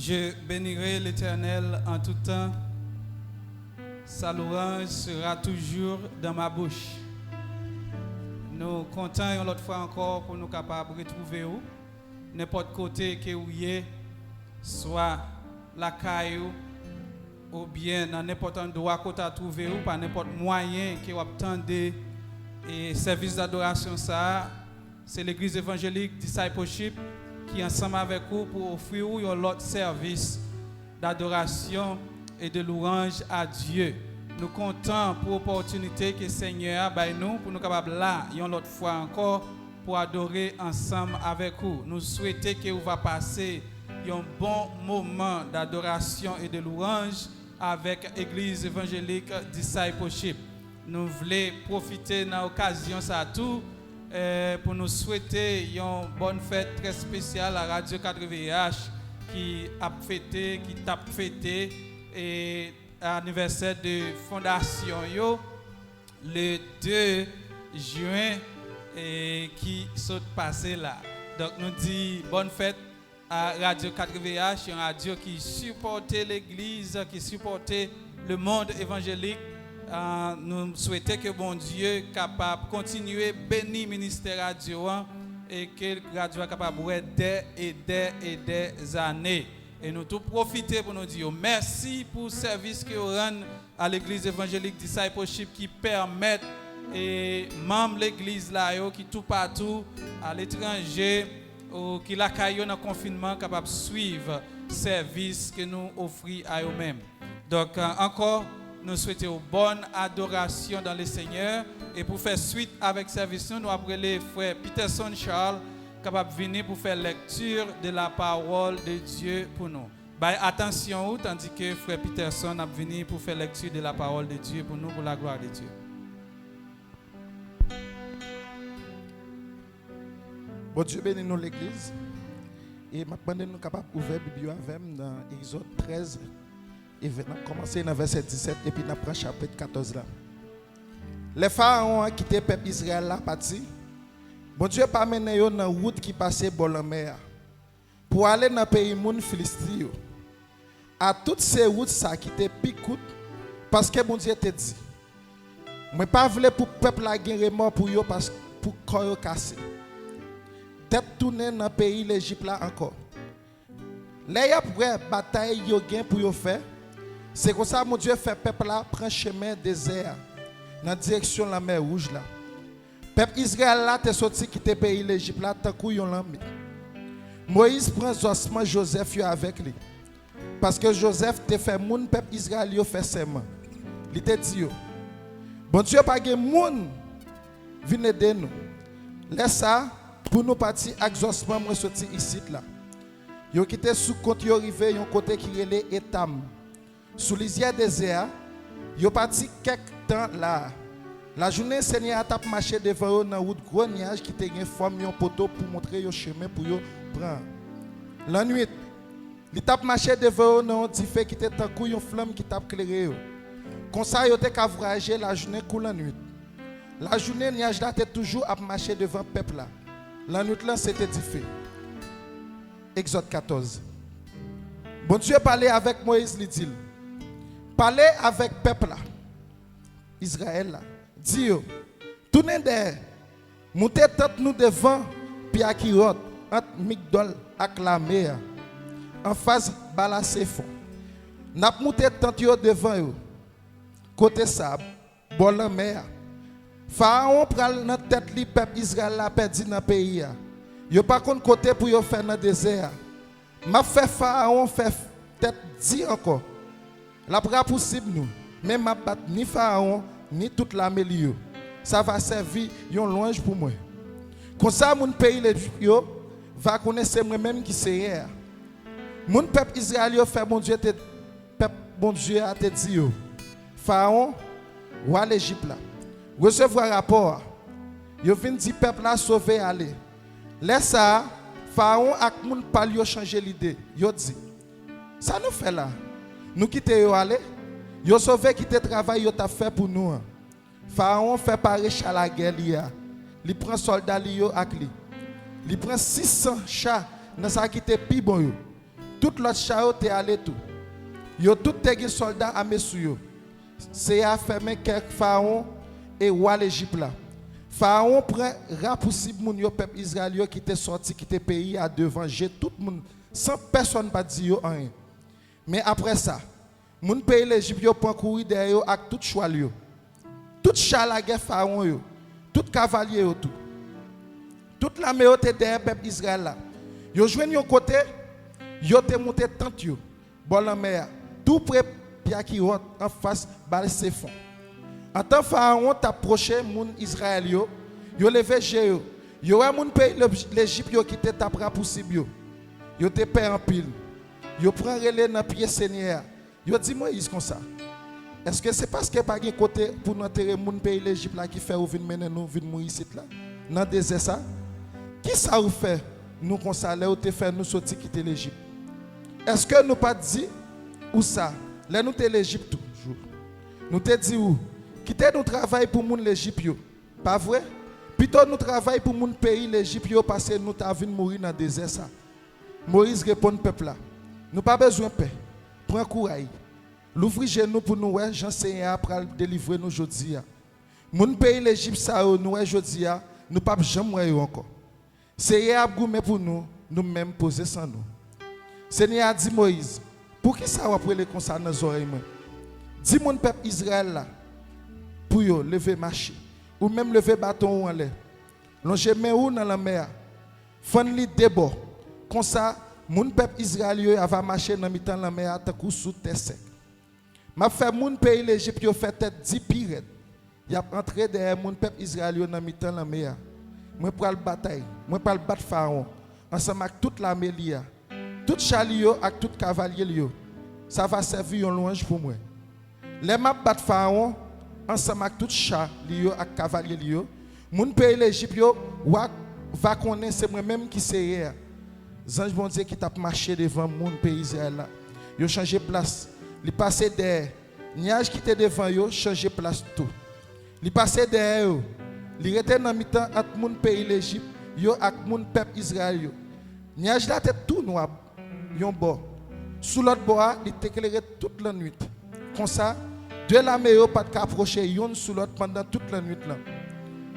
Je bénirai l'Éternel en tout temps. Sa louange sera toujours dans ma bouche. Nous comptons une autre fois encore pour nous capables de retrouver où, n'importe côté que vous y soit la caillou ou bien dans n'importe endroit que vous avez trouvé ou par n'importe moyen que vous attendez et service d'adoration ça, c'est l'église évangélique Discipleship qui ensemble avec vous pour offrir un autre service d'adoration et de louange à Dieu. Nous comptons pour l'opportunité que le Seigneur a nous pour nous capables là, une autre fois encore, pour adorer ensemble avec vous. Nous souhaitons que vous va passer un bon moment d'adoration et de louange avec l'église évangélique Discipleship. Nous voulons profiter de l'occasion ça tout pour nous souhaiter une bonne fête très spéciale à Radio 4VH qui a fêté, qui t'a fêté et anniversaire de fondation yo, le 2 juin et qui s'est passé là. Donc nous disons bonne fête à Radio 4VH, une radio qui supportait l'église, qui supportait le monde évangélique. Nous souhaitons que bon Dieu capable de continuer à bénir le ministère radio et que la radio est capable des années. Et nous tous profiter pour nous dire merci pour le service que vous rendez à l'église évangélique Discipleship qui permet et membres de l'église là qui tout partout à l'étranger ou qui l'accueillent dans le confinement capable de suivre le service que nous offrons à eux-mêmes. Donc encore nous souhaitons une bonne adoration dans le Seigneur. Et pour faire suite avec service, nous avons les frères Peterson Charles capable de venir pour faire lecture de la parole de Dieu pour nous. Attention, tandis que frère Peterson a venu pour faire lecture de la parole de Dieu pour nous, pour la gloire de Dieu. Bon Dieu bénit nous l'église. Et maintenant nous sommes capables d'ouvrir la Bible avec dans Exode 13. Et nous commencer dans verset 17 et puis nous prenons chapitre 14 là. Les pharaons ont quitté le peuple Israël là parti. Bon Dieu pas mené yo dans route qui passait bord la mer pour aller dans le pays moun Philistin. À toutes ces routes ça qui était picoute parce que bon Dieu t'a dit. Moi pas voulais pour peuple la guerre mort pour yo parce pour corps cassé. Tête tourner dans le pays l'Égypte là encore. Les après bataille yo gain pour yo faire. C'est comme ça mon Dieu fait peuple là prend chemin désert dans direction la mer Rouge là. Peuple Israël là t'es sorti quitter pays l'Égypte là tant qu'on yon l'ami. Moïse prend ossements Joseph yo avec lui. Parce que Joseph te fait moun peuple Israël yo fait serment. Il te dit yo. Bon Dieu pas gen moun vinn aider nous. Laisse ça pour nous partir avec ossements moi sorti ici là. Yo quitté sous compte yo rivé yon côté qui relé Etam. Sous lisière désert, yo parti quelque temps là. La journée Seigneur a tap marché devant eux dans route gros nuage qui te gen forme yon poteau pour montrer yo chemin pour yo prendre. La nuit, il tap marché devant eux dans un fait qui était tant kou yon flamme qui tap clairé yo. Comme ça yo te ka voyager la journée kou la nuit. La journée nuage là était toujours à marcher devant peuple là. La nuit là c'était diffé. Exode 14. Bon Dieu parlait avec Moïse, il dit. Parlez avec peuple là. Israël là. Dis tournez derrière. Montez tête nous devant Piakirot entre Migdol et la mer. En face Balaséphon. N'a monté tête yo devant yo. Côté sable, bord la mer. Pharaon pral dans tête li peuple Israël la perdu dans pays a. Yo pas kon côté pour yo faire dans désert. M'a fait Pharaon fait tête dit encore. La pas possible nous. Même m'a bat ni Pharaon ni toute l'armée li yo. Ça va servir yon louange pour moi. Comme ça mon pays yo va connaître moi même qui c'est. Mon peuple Israël yo fait bon Dieu te peuple bon Dieu a te dit yo. Pharaon roi l'Égypte là. Recevoir rapport. Yo vinn di peuple là sauver aller. Laisse ça, Pharaon ak moun pal yo changer l'idée. Yo dit, ça nous fait là. Nous quitter yo aller, yo sauver quitter travail yo t'a fait pour nous. Pharaon fait parer char la guerre liya. Il prend soldat li yo ak li. Il prend 600 chats dans ça qui était pi bon yo. Tout l'autre chao te allé tout. Yo tout te soldats armés sous yo. C'est à fermer quelques pharaons et roi l'Égypte là. Pharaon prend rapoussible moun yo peuple Israël yo qui était sorti qui était pays à devant tout le monde sans personne pas dire rien. Mais après ça, moun pays l'Égypte yo prend courir derrière yo avec tout cheval yo. Tout char la guerre pharaon yo, tout cavalier yo tout. Toute l'armée yo te derrière peuple Israël là. Yo joine yon côté, yo te monté tente yo. Bon la mer, tout près Pierre qui rentre en face balle ses fonds. En tant que pharaon t'approché moun Israël yo levé jeu yo a moun pays l'Égypte yo qui te tapera possible yo te perd en pile yo prend relais dans pied Seigneur yo dit Moïse comme ça est-ce que c'est parce que pas gen côté pour nous enterrer moun pays l'Égypte là qui fait ou vinn mener nous vinn mourir ici là dans désert ça qui ça ou fait nous comme ça là ou te fait nous sortir quitter l'Égypte est-ce que nous pas dit ou ça là nous te l'Égypte toujours nous te dit où quitter nous travail pour moun l'Égypte yo. Pas vrai? Plutôt nous travail pour moun pays l'Égypte yo parce que nous t'a vinn mourir dans désert ça. Moïse répond peuple là. Nous pas besoin de paix. Prends courage. L'ouvrir genou pour nous ouais, Jean Seigneur pour délivrer nous aujourd'hui. Moun pays l'Égypte ça nous ouais aujourd'hui, nous pas jamais yo encore. Seigneur a goumé pour nous, nous même poser sans nous. Seigneur a dit Moïse, pour qui ça va prendre comme ça dans les oreilles moi? Dis mon peuple Israël là pour yo lever marcher ou même lever bâton en l'air longer main ou dans la mer fon li débord comme ça mon peuple Israël yo va marcher dans mi-temps la mer tant que sous terre sec m'a fait mon pays l'Égypte yo fait tête 10 pirates y a entré derrière mon peuple Israël yo dans mi-temps la mer moi pour la bataille moi pour battre pharaon ensemble avec toute l'armée lia tout chali yo avec tout cavalier yo ça va servir un louange pour moi les m'a battre pharaon ensemble avec tout chat liyo ak cavalier liyo moun pays l'Égypte yo va connaître c'est moi même qui c'est hier ange bon Dieu qui t'a marché devant moun pays Israël là yo changé place li passé derrière nuage qui était devant yo changé place tout li passé derrière yo li était dans mi-temps entre moun pays l'Égypte yo ak moun peuple Israël yo nuage là était tout noir yon bord sous l'autre bord il t'éclairait toute la nuit comme ça de la mer pas de approcher yon sous l'autre pendant toute la nuit là.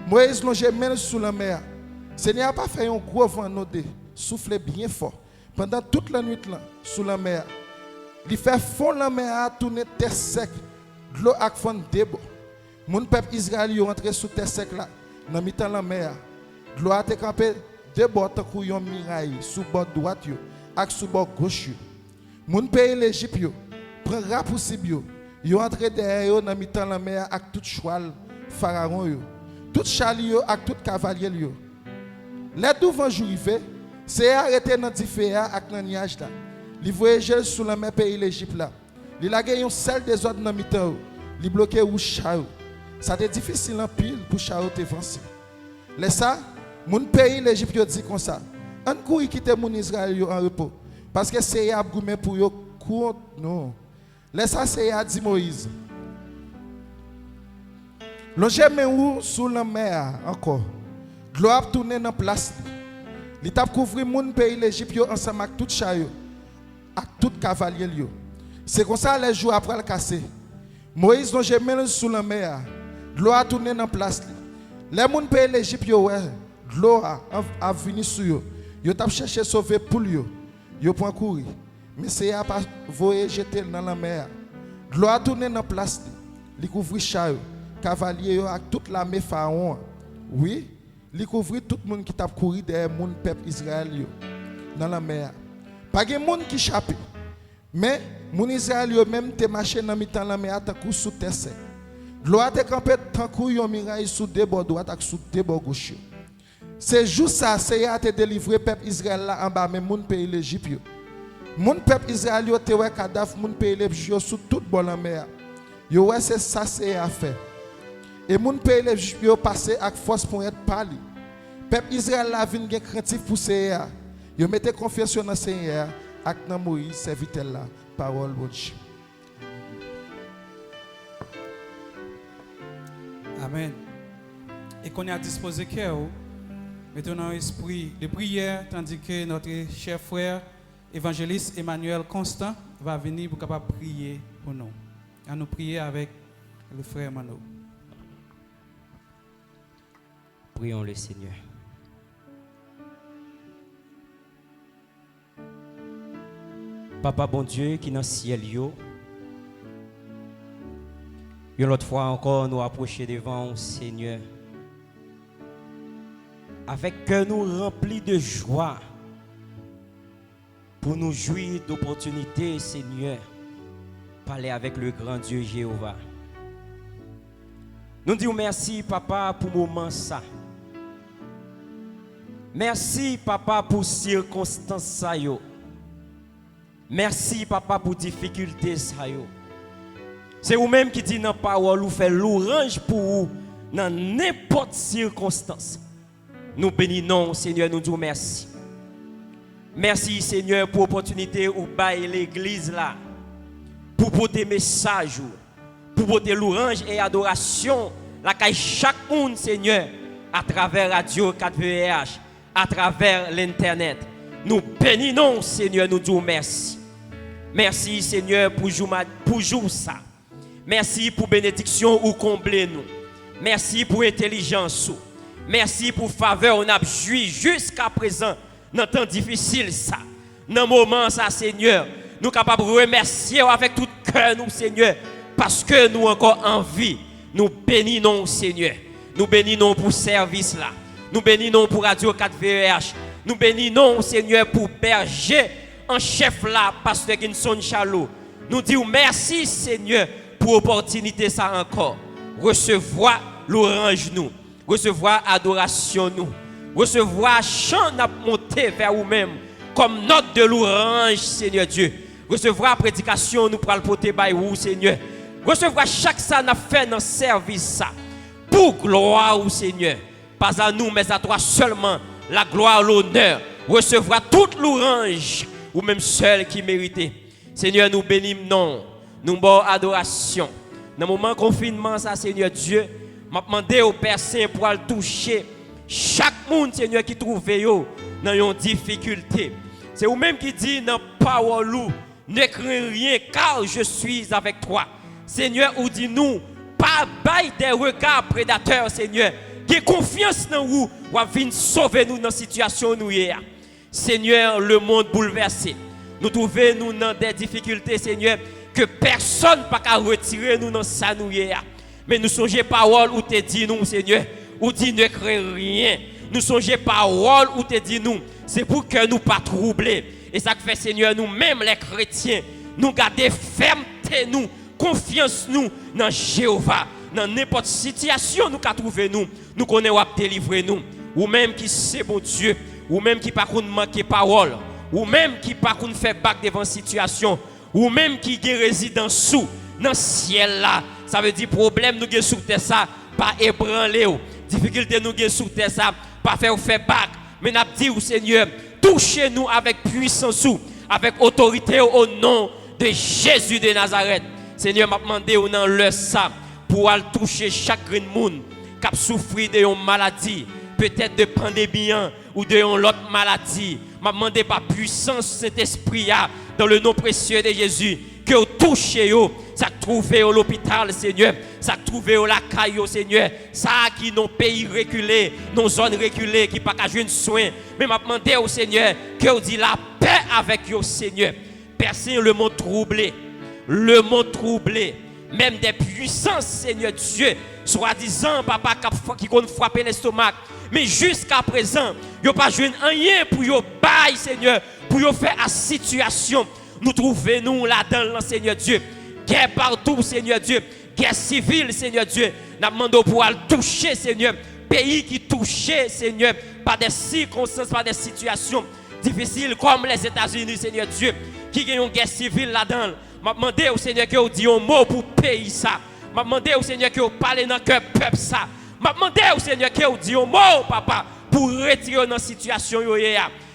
Moïse longe main sous la mer. Seigneur a pas fait un gros vent nodé, souffler bien fort pendant toute la nuit là sous la mer. Il fait fond la mer à tourner terre sec, de l'eau ak fond débo. Mon peuple Israël yo entré sous terre sec là, dans mi-temps la mer. De l'eau a été campé de bord tant que yon miraille sous bord droite yo, ak sous bord gauche yo. Mon pays l'Égypte yo prend rapoussible yo. Yo entré derrière yo dans mi-temps la mer avec tout cheval pharaon yo tout chali yo avec tout cavalier yo les devant jour arrivé c'est arrêté dans différa avec dans nuage là li voyager sous la mer pays l'Égypte là li lagé yon seul désordre dans mi-temps li bloqué ou chao ça était difficile en pile pour chao te avancer les ça mon pays l'Égypte yo dit comme ça on courir quitter mon Israël yo en repos parce que c'est a goumé pour yo compte non. Laisse ça c'est à dit Moïse. Longer mais où sous la mer encore. L'eau a tourné dans place. Il t'a couvert mon pays l'Égypte ensemble avec tout chariot, avec tout cavalier yo. C'est comme ça les jours après le casser. Moïse longer mais sous la mer. L'eau a tourné dans place. Les mon pays l'Égypte ouais, l'eau a venu sur yo. Yo t'a cherché sauver pour yo. Yo point courir. Mais c'est à pas voyer jeter dans la mer. L'eau a tourné dans place. Il couvre chariot, cavalier avec toute l'armée pharaon. Oui, il couvre tout le monde qui t'a couru derrière mon peuple Israël dans la mer. Pas de monde qui échappe. Mais mon Israël même te marché dans mi-temps la mer tant que sous terre sec. L'eau a te campé tant que yon miraille sous deux bords droite et sous deux bords gauche. C'est juste ça, c'est à te délivrer peuple Israël là en bas mais mon pays l'Égypte. Mon peuple Israël yo te wè cadavre mon pays l'Égypte sous toute bord la mer. Yo wè c'est ça c'est à faire. Et mon pays l'Égypte yo passé avec force pour être parlé. Peuple Israël la vinn gen craintif pour Seigneur. Yo mette confiance dans Seigneur avec dans Moïse serviteur là parole bon Dieu. Amen. Et qu'on a disposé cœur, mettons dans l'esprit de prière tandis que notre cher frère évangéliste Emmanuel Constant va venir pour capable prier pour nous. À nous prier avec le frère Mano. Prions le Seigneur. Papa bon Dieu qui est dans le ciel, une autre fois encore nous approcher devant Seigneur. Avec cœur nous remplis de joie pour nous jouir d'opportunités, Seigneur, parler avec le grand Dieu Jéhovah. Nous disons merci, Papa, pour le moment ça. Merci, Papa, pour circonstances ça yo. Merci, Papa, pour difficultés ça yo. C'est vous-même qui dit dans la parole, vous faites l'orange pour vous dans n'importe circonstance. Nous bénissons, Seigneur, nous disons merci. Merci, Seigneur, pour l'opportunité où bailler l'église là, pour porter message, pour porter l'orange et adoration, la caille chaque monde, Seigneur, à travers Radio 4VH, à travers l'internet. Nous bénissons, Seigneur, nous disons merci. Merci, Seigneur, pour jour ça. Merci pour bénédiction ou combler nous. Merci pour intelligence. Merci pour faveur on a joui jusqu'à présent dans temps difficile ça. Dans moment ça, Seigneur, nous capables de remercier avec tout cœur nous, Seigneur, parce que nous encore en vie. Nous bénissons, Seigneur. Nous bénissons pour service là. Nous bénissons pour Radio 4VH. Nous bénissons, Seigneur, pour berger en chef là, pasteur Ginson Chalo. Nous disons merci, Seigneur, pour l'opportunité ça encore. Recevoir l'orange nous. Recevoir adoration nous. Recevoir chant n'a monté vers vous-même comme note de l'orange, Seigneur Dieu. Recevoir prédication nous pour le porter by vous, Seigneur. Recevoir chaque ça n'a fait dans service ça. Pour gloire au Seigneur. Pas à nous, mais à toi seulement la gloire, l'honneur. Recevoir toute l'orange ou même seul qui méritait. Seigneur, nous bénissons, nous bon adoration. Dans le moment de confinement, ça, Seigneur Dieu, m'a demandé au Père Saint pour le toucher chaque monde, Seigneur, qui trouve dans une difficulté. C'est vous-même qui dit dans parole, ne crains rien car je suis avec toi. Seigneur, ou dit-nous, pas bail des regards prédateurs, Seigneur. Qui confiance dans vous, ou venir sauver nous dans la situation nous hier. Seigneur, le monde bouleversé. Nous trouvons nous dans des difficultés, Seigneur, que personne n'a pas retirer nous dans ça nous hier. Mais nous songeons parole où te dit nous, Seigneur, ou dit ne crains rien. Nous songeons parole où te dit nous, c'est pour que nous pas troubler. Et ça fait, Seigneur, nous-mêmes les chrétiens, nous garder fermeté nous, confiance nous dans Jéhovah. Dans n'importe situation nous qu'a trouvé nous connaissons à délivrer nous. Ou même qui c'est bon Dieu, ou même qui pas qu'on manquer parole, ou même qui pas qu'on fait bac devant situation, ou même qui réside sous dans ciel là. Ça veut dire problème nous gagne sur terre ça, pas ébranler. Difficulté nous gagne sur terre ça, pas faire bac. Mais n'a dit au Seigneur, touchez-nous avec puissance, avec autorité au nom de Jésus de Nazareth. Seigneur m'a demandé au nom le ça pour aller toucher chaque monde qui a souffert d'une maladie, peut-être de pandémie ou de l'autre maladie. M'a demandé par puissance cet esprit dans le nom précieux de Jésus que vous touchez, ça trouvé au l'hôpital, Seigneur, ça trouvé au la caille, Seigneur, ça qui nos pays reculés, nos zones reculées qui pas qu'à jouer soin. Mais m'a demandé au Seigneur que vous dit la paix avec vous, Seigneur. Personne le monde troublé, même des puissances, Seigneur Dieu, soi-disant, papa, qui compte frapper l'estomac. Mais jusqu'à présent, il n'y a pas joué rien pour vous bailler, Seigneur, pour vous faire la situation. Nous trouvons-nous là-dedans, Seigneur Dieu. Guerre partout, Seigneur Dieu. Guerre civile, Seigneur Dieu. Nous demandons pour aller toucher, Seigneur. Pays qui touché, Seigneur, par des circonstances, par des situations difficiles comme les États-Unis, Seigneur Dieu, qui ont une guerre civile là-dedans. M'a demandé au Seigneur que vous dites un mot pour payer ça. M'a demandé au Seigneur que vous parlez dans le cœur peuple ça. M'a demandé au Seigneur que vous dites un mot, papa, pour retirer dans la situation.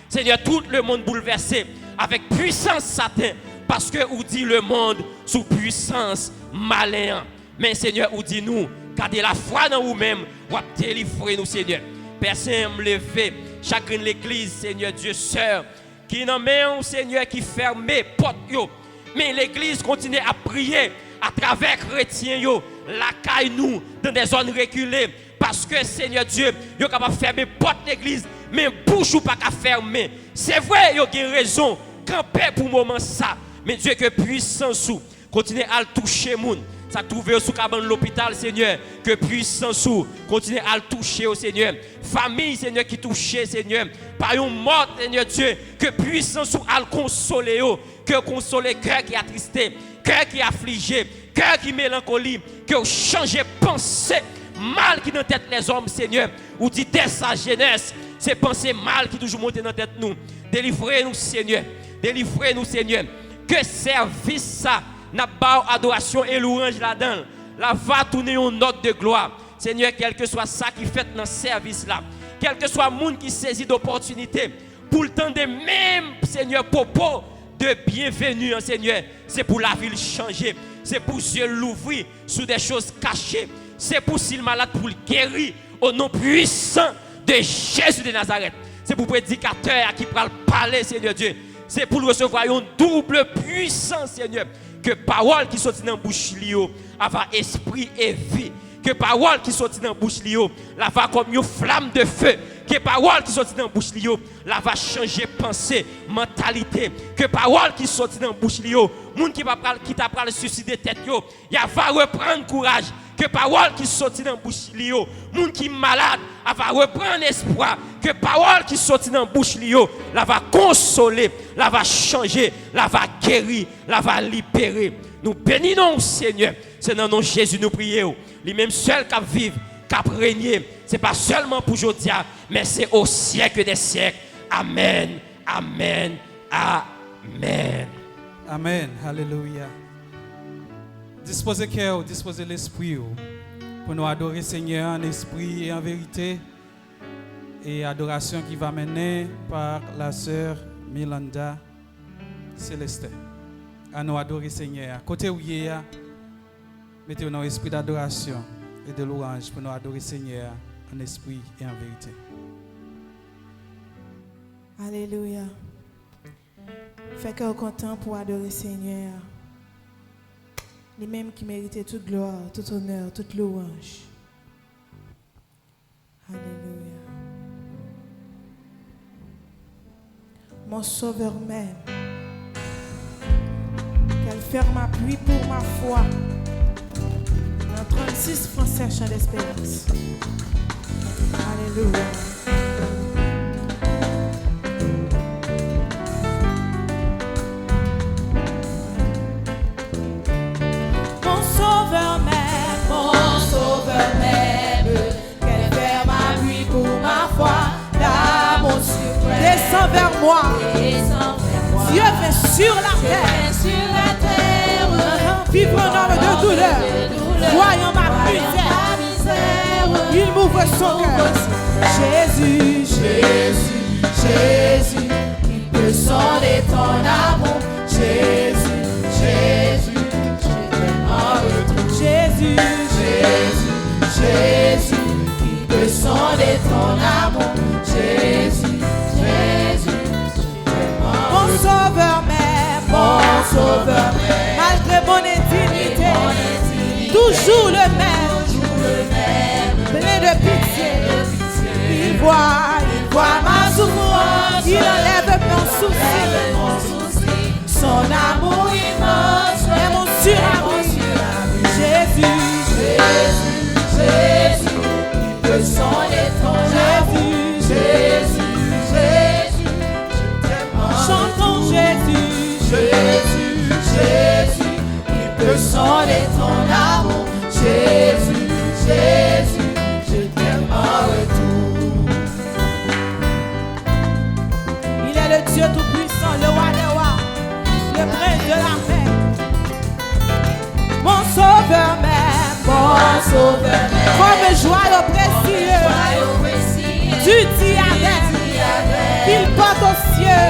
Seigneur, tout le monde bouleversé avec puissance Satan. Parce que vous dit le monde sous puissance malin. Mais Seigneur, vous dit nous, gardez la foi dans vous-même, vous délivrer nous, Seigneur. Personne me lever, chacune l'église, Seigneur Dieu, sœur, qui n'en met un Seigneur qui ferme porte yo. Mais l'église continue à prier à travers chrétiens yo, la caille nous dans des zones reculées parce que Seigneur Dieu, yo capable fermer porte l'église mais bouche ou pas qu'à fermer. C'est vrai, yo a raison, camper pour moment ça. Mais Dieu que puissance ou continue à le toucher moun. Ça trouve sous cabane l'hôpital Seigneur, que puissance ou continue à le toucher au Seigneur. Famille Seigneur qui touche Seigneur, par une mort Seigneur Dieu, que puissance ou à le consoler yo, que consoler cœur qui attristé, cœur qui affligé, cœur qui mélancolie, que changer pensée mal qui dans tête les hommes Seigneur, ou dit dès sa jeunesse, c'est pensée mal qui toujours monte dans tête nous. Délivrez-nous Seigneur, délivrez-nous Seigneur. Que service ça n'a pas adoration et louange là-dedans. Là va tourner une note de gloire. Seigneur, quel que soit ça qui fait dans ce service là, quel que soit le monde qui saisit d'opportunité pour le temps de même Seigneur propos de bienvenue Seigneur, c'est pour la ville changer, c'est pour Dieu l'ouvrir sur des choses cachées, c'est pour si le malade pour le guérir au nom puissant de Jésus de Nazareth. C'est pour le prédicateur qui pourra parler Seigneur Dieu. C'est pour recevoir une double puissance Seigneur. Que parole qui sortit dans la bouche lio, avoir esprit et vie. Que parole qui sortit dans la bouche lio, la va comme une flamme de feu. Que parole qui sortit dans la bouche lio, la va changer pensée, mentalité. Que parole qui sortit dans la bouche lio, monde qui t'a parlé suicider tête yo, il va reprendre courage. Que parole qui sortit dans la bouche lio, monde qui malade, va reprendre espoir. Que parole qui sortit dans la bouche lio, la va consoler, la va changer, la va guérir, la va libérer. Nous bénissons Seigneur. C'est dans nom de Jésus nous prions. Lui-même seul qui vive, qui régner. Ce n'est pas seulement pour aujourd'hui, mais c'est au siècle des siècles. Amen. Amen. Amen. Amen. Alléluia. Disposez cœur, disposez l'esprit pour nous adorer Seigneur en esprit et en vérité. Et adoration qui va mener par la sœur Milanda Célestin. À nous adorer Seigneur. Côté où il y a, mettez-vous dans l'esprit d'adoration et de louange pour nous adorer Seigneur en esprit et en vérité. Alléluia. Fait cœur content pour adorer Seigneur. Les mêmes qui méritaient toute gloire, tout honneur, toute louange. Alléluia. Mon sauveur même, qu'elle ferme appui pour ma foi. Dans 36 Français chant d'espérance. Alléluia. Mon sauveur même, qu'elle ferme appui pour ma foi. D'amour suprême, Descends vers moi. descends vers moi. Dieu fait sur la terre. Sur la terre, Vivre un homme de douleur. Voyant ma misère, il m'ouvre son cœur. Jésus, Jésus, Jésus, qui peut sonder ton amour. Jésus, Jésus, je t'aime en retour. Jésus, Jésus, Jésus, qui peut sonder ton amour. Jésus, Jésus, je t'aime en mon retour. sauveur même, Mon sauveur même, malgré mon indignité, toujours le même, plein de pitié. Il voit ma souffrance, il enlève mon souci. son amour immense est mon surabri. Jésus, Jésus, Jésus, il peut sonder ton amour. Jésus, Jésus, je t'aime en chantons retour. Jésus, Jésus, Jésus, il peut sonder ton amour. Jésus, Jésus, je t'aime en retour. il est le Dieu tout-puissant, le roi des rois, le prince de la paix. Mon sauveur même, Mon sauveur même, comme joie au précieux, du diadème qu'il porte aux cieux,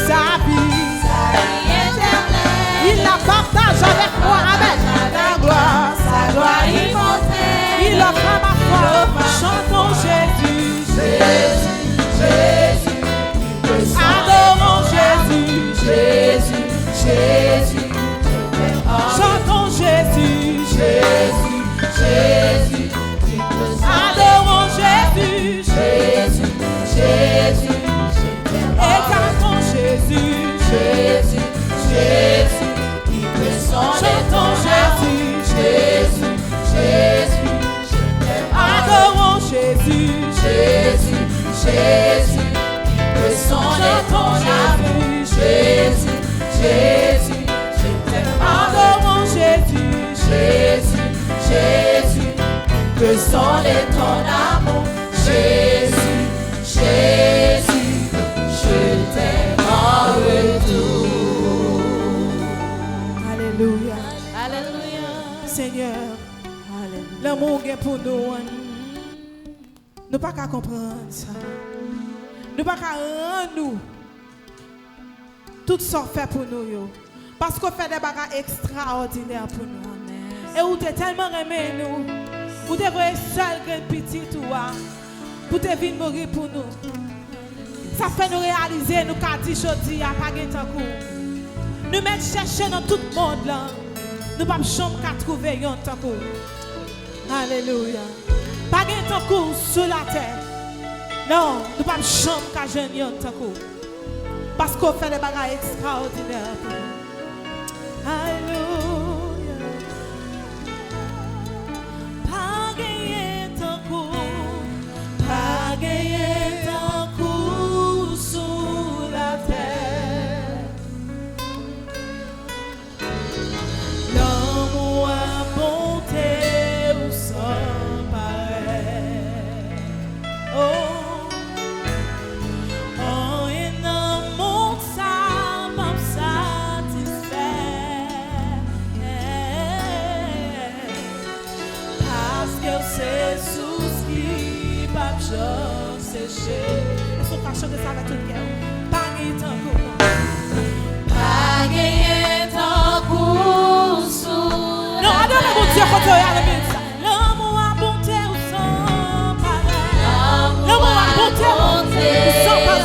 sa vie, il la partage avec moi, amen. sa gloire immortelle. Il offre à ma foi, chantons Jésus, Jésus, Jésus, il peut sonder Seigneur. L'amour est pour nous. Nous pas qu'à comprendre ça. Nous pas qu'à rendre nous tout ça fait pour nous. Yo. Parce qu'on fait des bagages extraordinaires pour nous. Amen. Et où tu tellement aimé nous. Où tu es seul grand petit toi. Pour te venir mourir pour nous. Ça fait nous réaliser nous qu'a dit aujourd'hui à pas de temps. Nous mettre chercher dans tout le monde là. Nous pas chambre qu'à trouver un temps. Alléluia. Pas de temps sur la terre. Non, nous pas chambre qu'à jeune un temps. Parce qu'on fait des bagages extraordinaires pour nous. Alléluia. Pas gagner ton coup. Pas gagner ton coup sous la terre. L'amour a bonté ou sans pareil. Oh. Est-ce qu'on va chanter ça avec tout le cœur? Pas gagner ton coup. Pas gagner ton coup sous. Non, adorez mon Dieu quand tu es à la maison. L'amour a bonté ou sans pareil. L'amour a bonté ou sans pareil.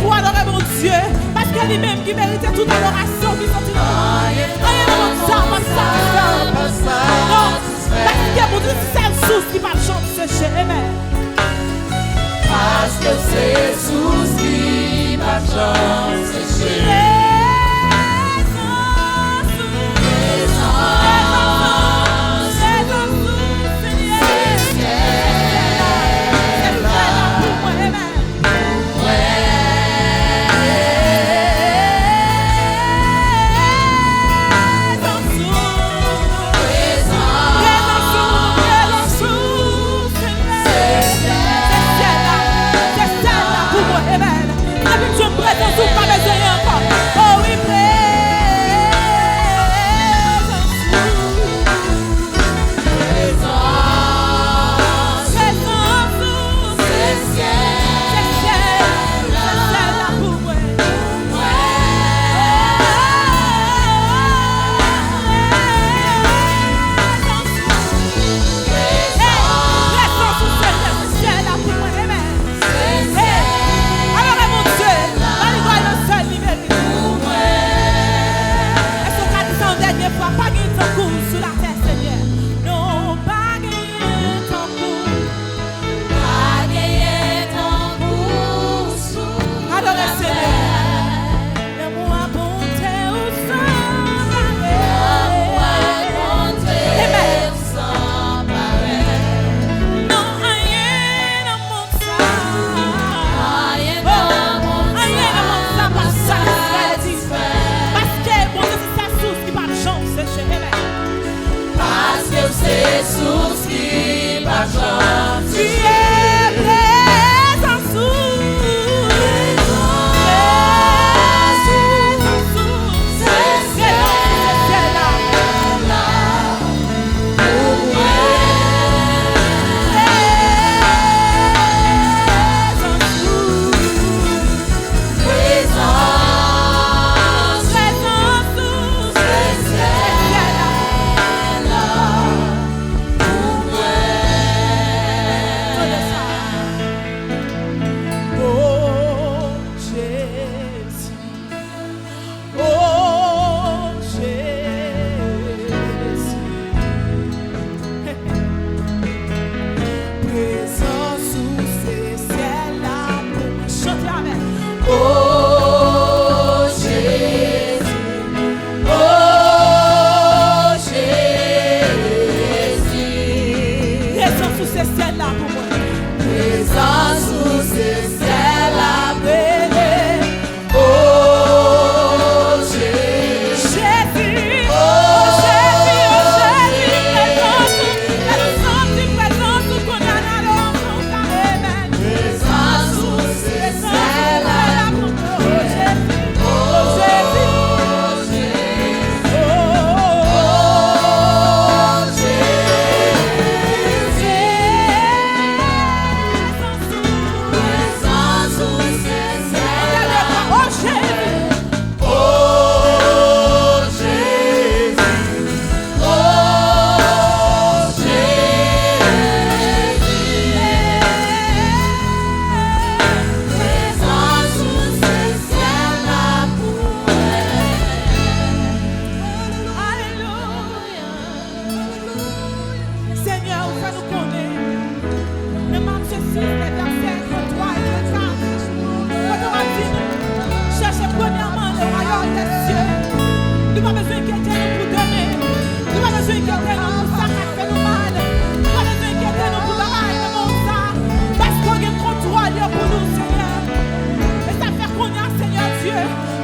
Pour adorer mon Dieu, parce que lui-même qui méritait toute adoration, qui sortit de non, parce que mon Dieu, c'est le sous qui va chanter sécher. Amen. Parce que c'est sous qui va chanter sécher.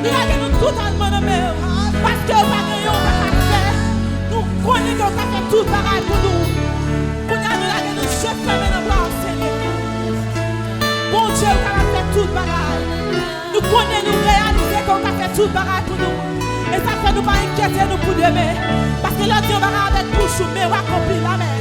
Nous avons totalement dans mes parce que nous avons fait. Nous connaissons qu'on a fait tout pareil pour nous. Nous avons nous jeter dans le bras, Seigneur. Bon Dieu, qu'on a fait tout pareil. Nous connaissons, nous réalisons qu'on a fait tout pareil pour nous. Et ça fait nous pas inquiéter nous pour demain. Parce que là, Dieu va avec bouche, mais on va accomplir la main.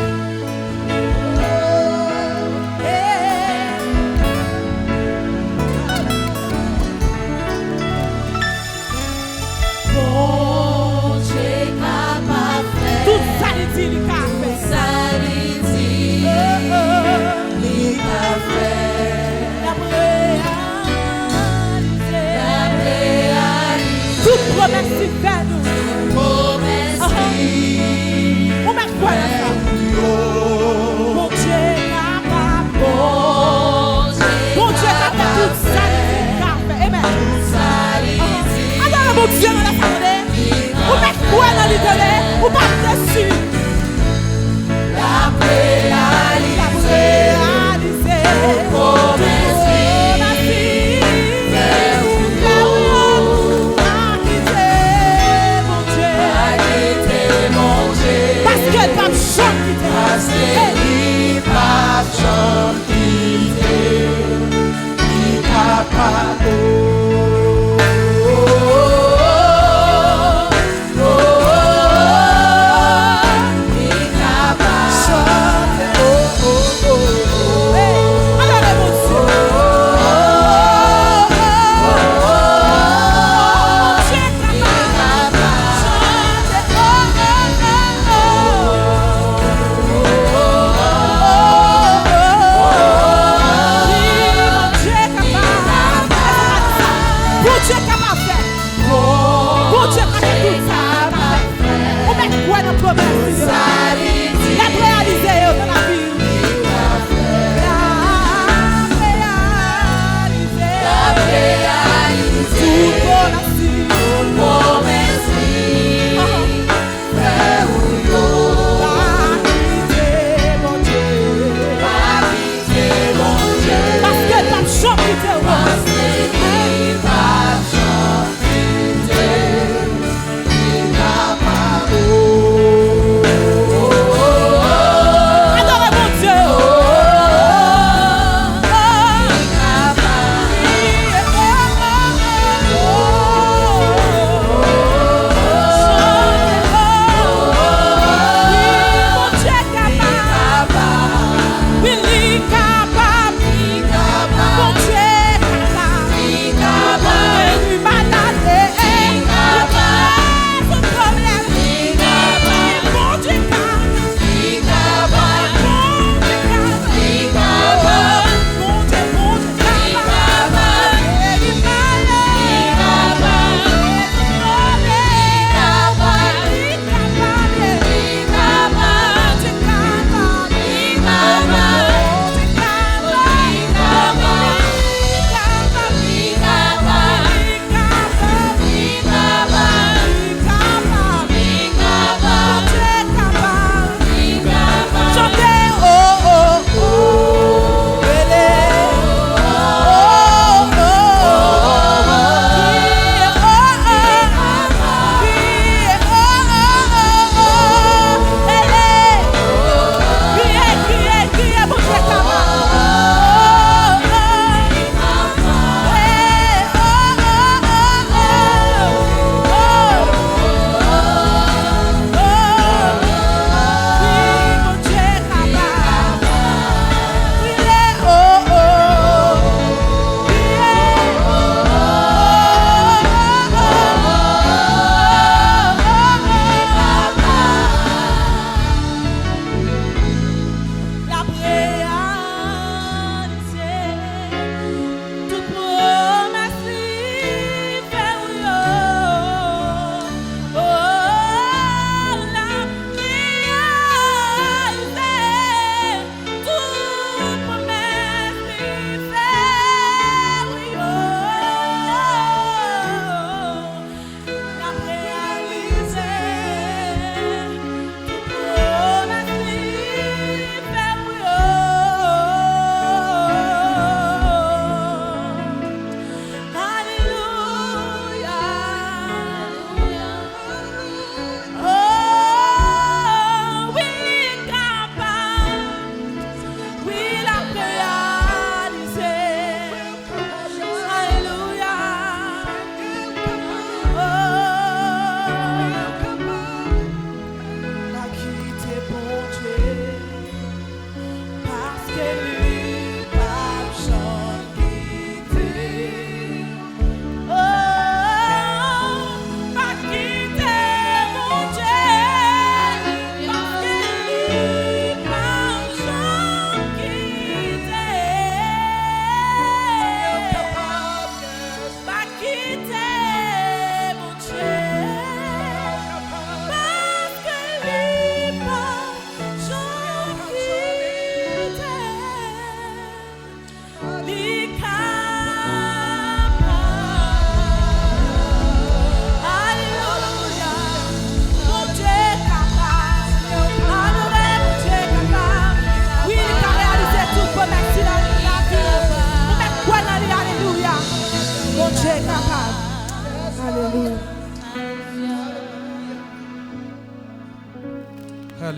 Tout ça, il dit, il a fait. Toute promesse qui fait nous. On met quoi là? Mon Dieu est capable. Mon Dieu est capable de tout ça. Amen. Alors, mon Dieu, on l'a parlé. On met quoi dans l'idée? On part dessus. La réaliser.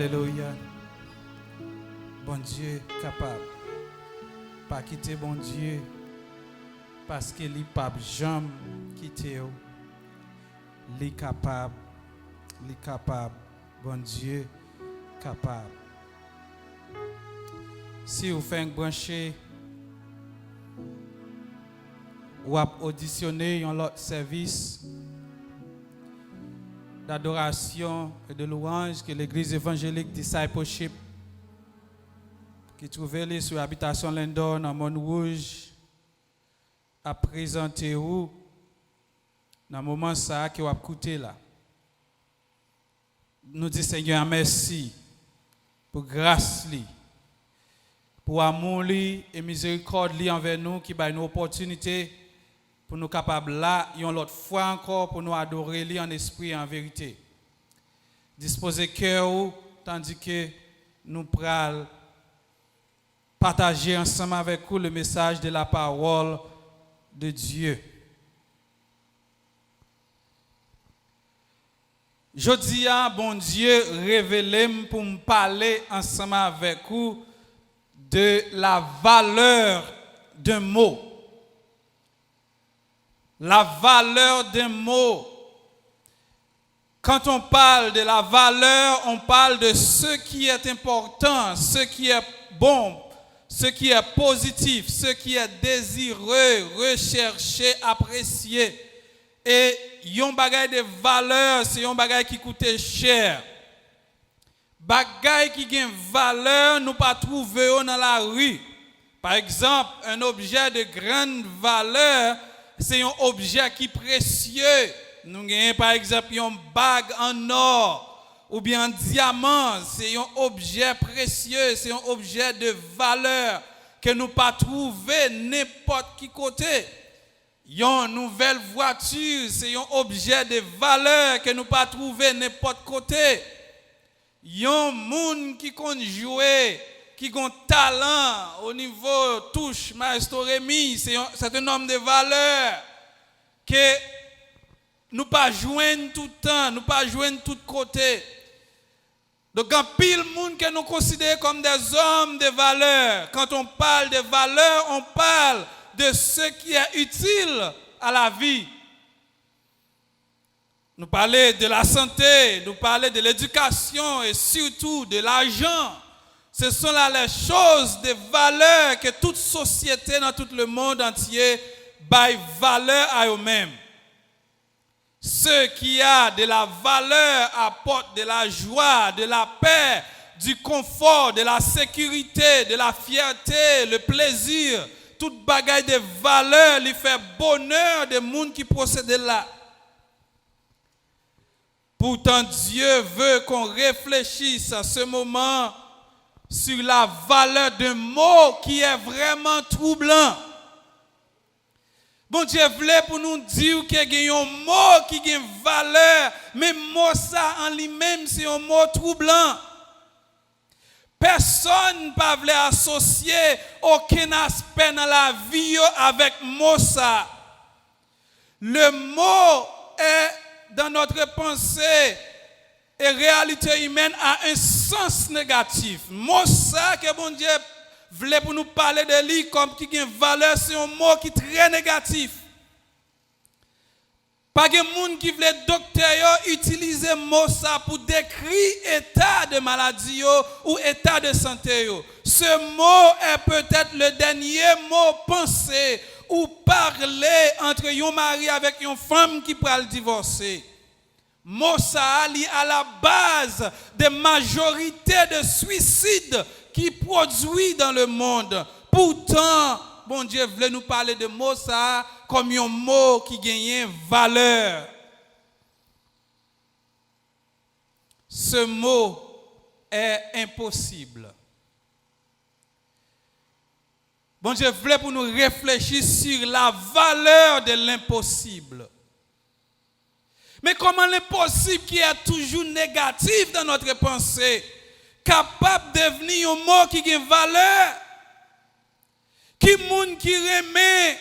Alléluia. Bon Dieu capable. Pas quitter bon Dieu parce qu'il n'est pas jamais quitter. Il est capable. Bon Dieu capable. Si vous faites un branché ou auditionner un autre service d'adoration et de louange que l'église évangélique Discipleship qui trouvait sur l'habitation Lindor dans Montrouge a présenté où dans le moment ça qui va écouter là. Nous disons Seigneur merci pour grâce li, pour amour li et miséricorde li envers nous qui baille nous opportunité pour nous capables là une autre fois encore pour nous adorer lui en esprit et en vérité. Disposer cœur tandis que nous pral partager ensemble avec vous le message de la parole de Dieu. Jodi a bon Dieu révélé pour me parler ensemble avec vous de la valeur d'un mot. La valeur d'un mot. Quand on parle de la valeur, on parle de ce qui est important, ce qui est bon, ce qui est positif, ce qui est désireux, recherché, apprécié. Et yon bagay de valeur, c'est yon bagay qui coûte cher. Bagay qui gagne valeur, nous pas trouver dans la rue. Par exemple, un objet de grande valeur, c'est un objet qui est précieux. Nous avons par exemple une bague en or ou bien en diamant. C'est un objet précieux, c'est un objet de valeur que nous ne pouvons pas trouver n'importe qui côté. Une nouvelle voiture, c'est un objet de valeur que nous ne pouvons pas trouver n'importe côté. Un monde qui compte jouer, qui a un talent au niveau touche, Maestro Rémi, c'est un homme de valeur que nous pas joindre tout le temps, nous pas joindre tout côté. Donc, en pile monde que nous considérons comme des hommes de valeur. Quand on parle de valeur, on parle de ce qui est utile à la vie. Nous parlons de la santé, nous parlons de l'éducation et surtout de l'argent. Ce sont là les choses de valeur que toute société dans tout le monde entier baille valeur à eux-mêmes. Ce qui a de la valeur apporte de la joie, de la paix, du confort, de la sécurité, de la fierté, le plaisir. Toute bagaille de valeur lui fait bonheur des gens qui procèdent là. Pourtant, Dieu veut qu'on réfléchisse à ce moment sur la valeur d'un mot qui est vraiment troublant. Bon Dieu voulait pour nous dire qu'il y a un mot qui a une valeur, mais mot ça en lui-même c'est un mot troublant. Personne ne peut associer aucun aspect dans la vie avec mot ça. Le mot est dans notre pensée et réalité humaine a un sens négatif. Mot ça que bon Dieu voulait pour nous parler de lui comme qui a une valeur, c'est un mot qui est très négatif. Pas de monde qui voulait docteur utiliser mot ça pour décrire état de maladie ou état de santé. Ce mot est peut-être le dernier mot pensé ou parler entre un mari avec une femme qui peut le divorcer. Mot ça li à la base de majorité de suicides qui produit dans le monde. Pourtant, bon Dieu voulait nous parler de mot ça comme un mot qui gagne valeur. Ce mot est impossible. Bon Dieu voulait pour nous réfléchir sur la valeur de l'impossible. Mais comment l'impossible qui est toujours négatif dans notre pensée, capable de devenir un mot qui a une valeur, qui moun qui remet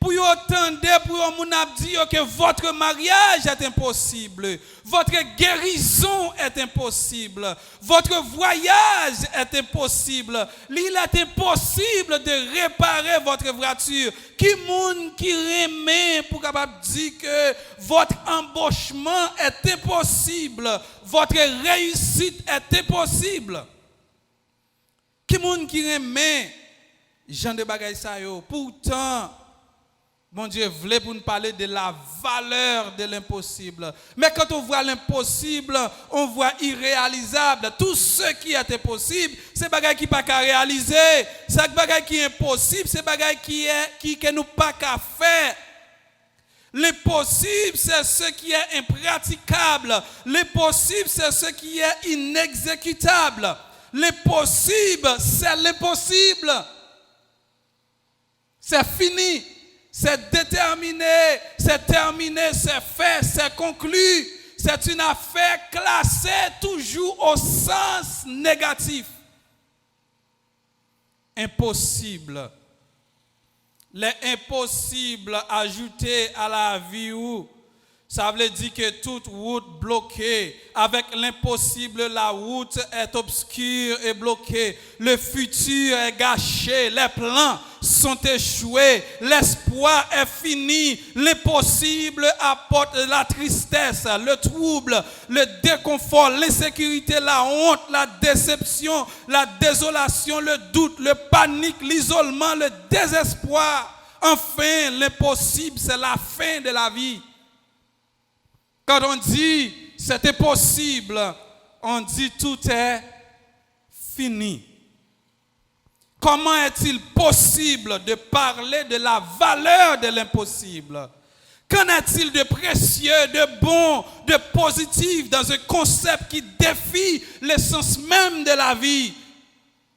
pour vous entendre, pour vous dire que votre mariage est impossible, votre guérison est impossible, votre voyage est impossible, il est impossible de réparer votre voiture. Qui monde qui remet pour capable dire que votre embauchement est impossible, votre réussite est impossible? Qui monde qui remet Jean de bagay sa yo? Pourtant, mon Dieu voulait pour nous parler de la valeur de l'impossible. Mais quand on voit l'impossible, on voit irréalisable. Tout ce qui est impossible, c'est bagay qui pas qu'à réaliser. C'est bagay qui est impossible, c'est bagay qui que nous pas qu'à faire. L'impossible, c'est ce qui est impraticable. L'impossible, c'est ce qui est inexécutable. L'impossible, c'est l'impossible. C'est fini. C'est déterminé, c'est terminé, c'est fait, c'est conclu. C'est une affaire classée toujours au sens négatif. Impossible. Les impossibles ajoutés à la vie où ça veut dire que toute route bloquée, avec l'impossible, la route est obscure et bloquée. Le futur est gâché, les plans sont échoués, l'espoir est fini. L'impossible apporte la tristesse, le trouble, le déconfort, l'insécurité, la honte, la déception, la désolation, le doute, le panique, l'isolement, le désespoir. Enfin, l'impossible, c'est la fin de la vie. Quand on dit c'est impossible, on dit tout est fini. Comment est-il possible de parler de la valeur de l'impossible? Qu'en est-il de précieux, de bon, de positif dans un concept qui défie l'essence même de la vie?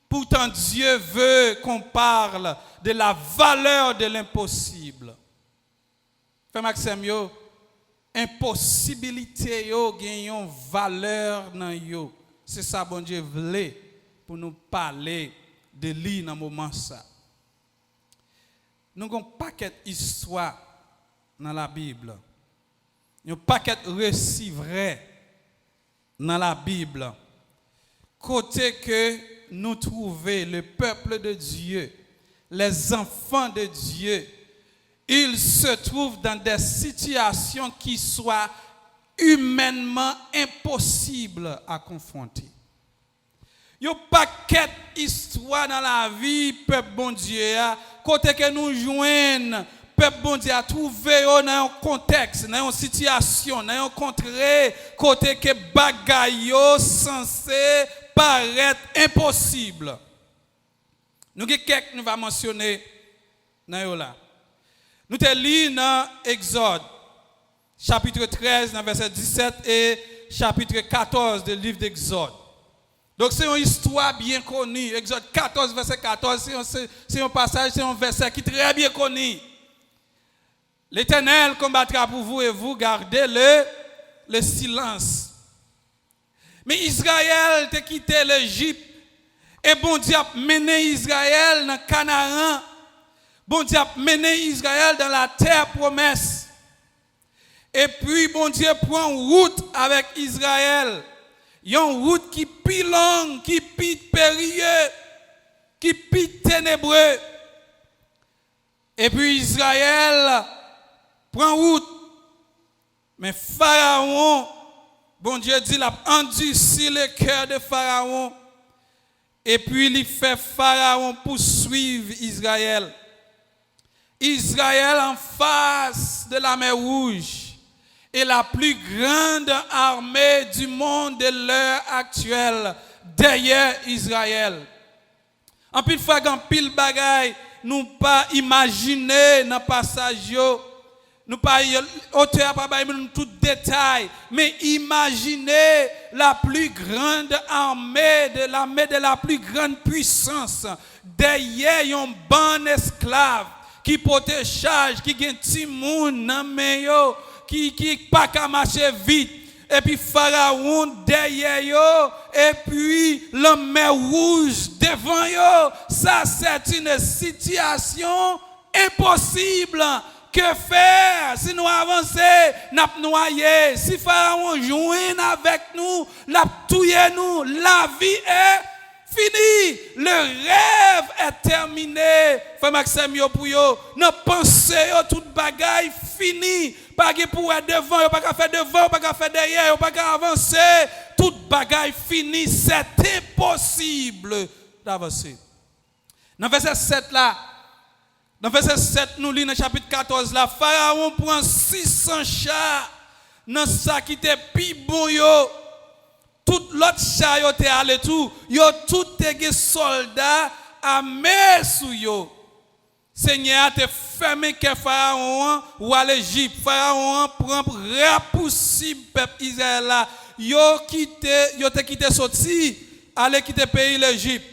Pourtant, Dieu veut qu'on parle de la valeur de l'impossible. Frère Maxime, yo, impossibilité yo gagne valeur nan yo. C'est ça bon Dieu voulait pour nous parler de lui dans moment ça. Nous avons un paquet d'histoires dans la Bible. Un paquet de récits vrais dans la Bible. Côté que nous trouvons le peuple de Dieu, les enfants de Dieu, ils se trouvent dans des situations qui soient humainement impossibles à confronter. Il y a un paquet d'histoires dans la vie, peuple bon Dieu, côté que nous joignons, peuple bon Dieu a trouvé dans un contexte, dans une situation, dans un contrée, côté que bagaille censé paraître impossible. Nous quelques nous va mentionner dans là. Nous te lisons dans Exode, chapitre 13, verset 17 et chapitre 14 du livre d'Exode. Donc c'est une histoire bien connue. Exode 14, verset 14, c'est un passage, c'est un verset qui est très bien connu. L'Éternel combattra pour vous et vous gardez le silence. Mais Israël a quitté l'Égypte et bon Dieu a mené Israël dans Canaan. Bon Dieu a mené Israël dans la terre promesse. Et puis bon Dieu prend route avec Israël. Il y a une route qui est plus longue, qui est plus périlleuse, qui est plus ténébreuse. Et puis Israël prend route. Mais Pharaon, bon Dieu dit, il a endurci le cœur de Pharaon. Et puis il fait Pharaon poursuivre Israël. Israël en face de la mer Rouge est la plus grande armée du monde de l'heure actuelle derrière Israël. En pile fois, en pile bagaille, nous pas imaginer dans le passage, nous pas auteur pas tout détail, mais imaginez la plus grande armée de la plus grande puissance derrière un bon esclave qui porte charge, qui gagne petit monde dans main qui pas qu'à marcher vite. Et puis Pharaon derrière yo, et puis la mer Rouge devant yo. Ça c'est une situation impossible. Que faire si nous avançons, nous noyés? Si Pharaon joint avec nous, l'a tué nous, la vie est finie. Le rêve est terminé. Frère Maxime, yo pour yo, nous pensons toute bagaille finie. Pas de pour être devant, pas de faire devant, pas de faire derrière, pas de avancer. Toute bagaille finie, c'est impossible d'avancer. Dans verset 7 là, dans verset 7, nous lisons dans chapitre 14 là, Pharaon prend 600 chars dans ça qui était plus bon yo. Tout l'autre char yo te allé tout, yo tout te soldats armés sous yo. Seigneur a te fermé que Pharaon ou à l'Égypte. Pharaon prend rapoussi peuple Israël là. Yo te quitté sorti, aller quitter pays l'Égypte.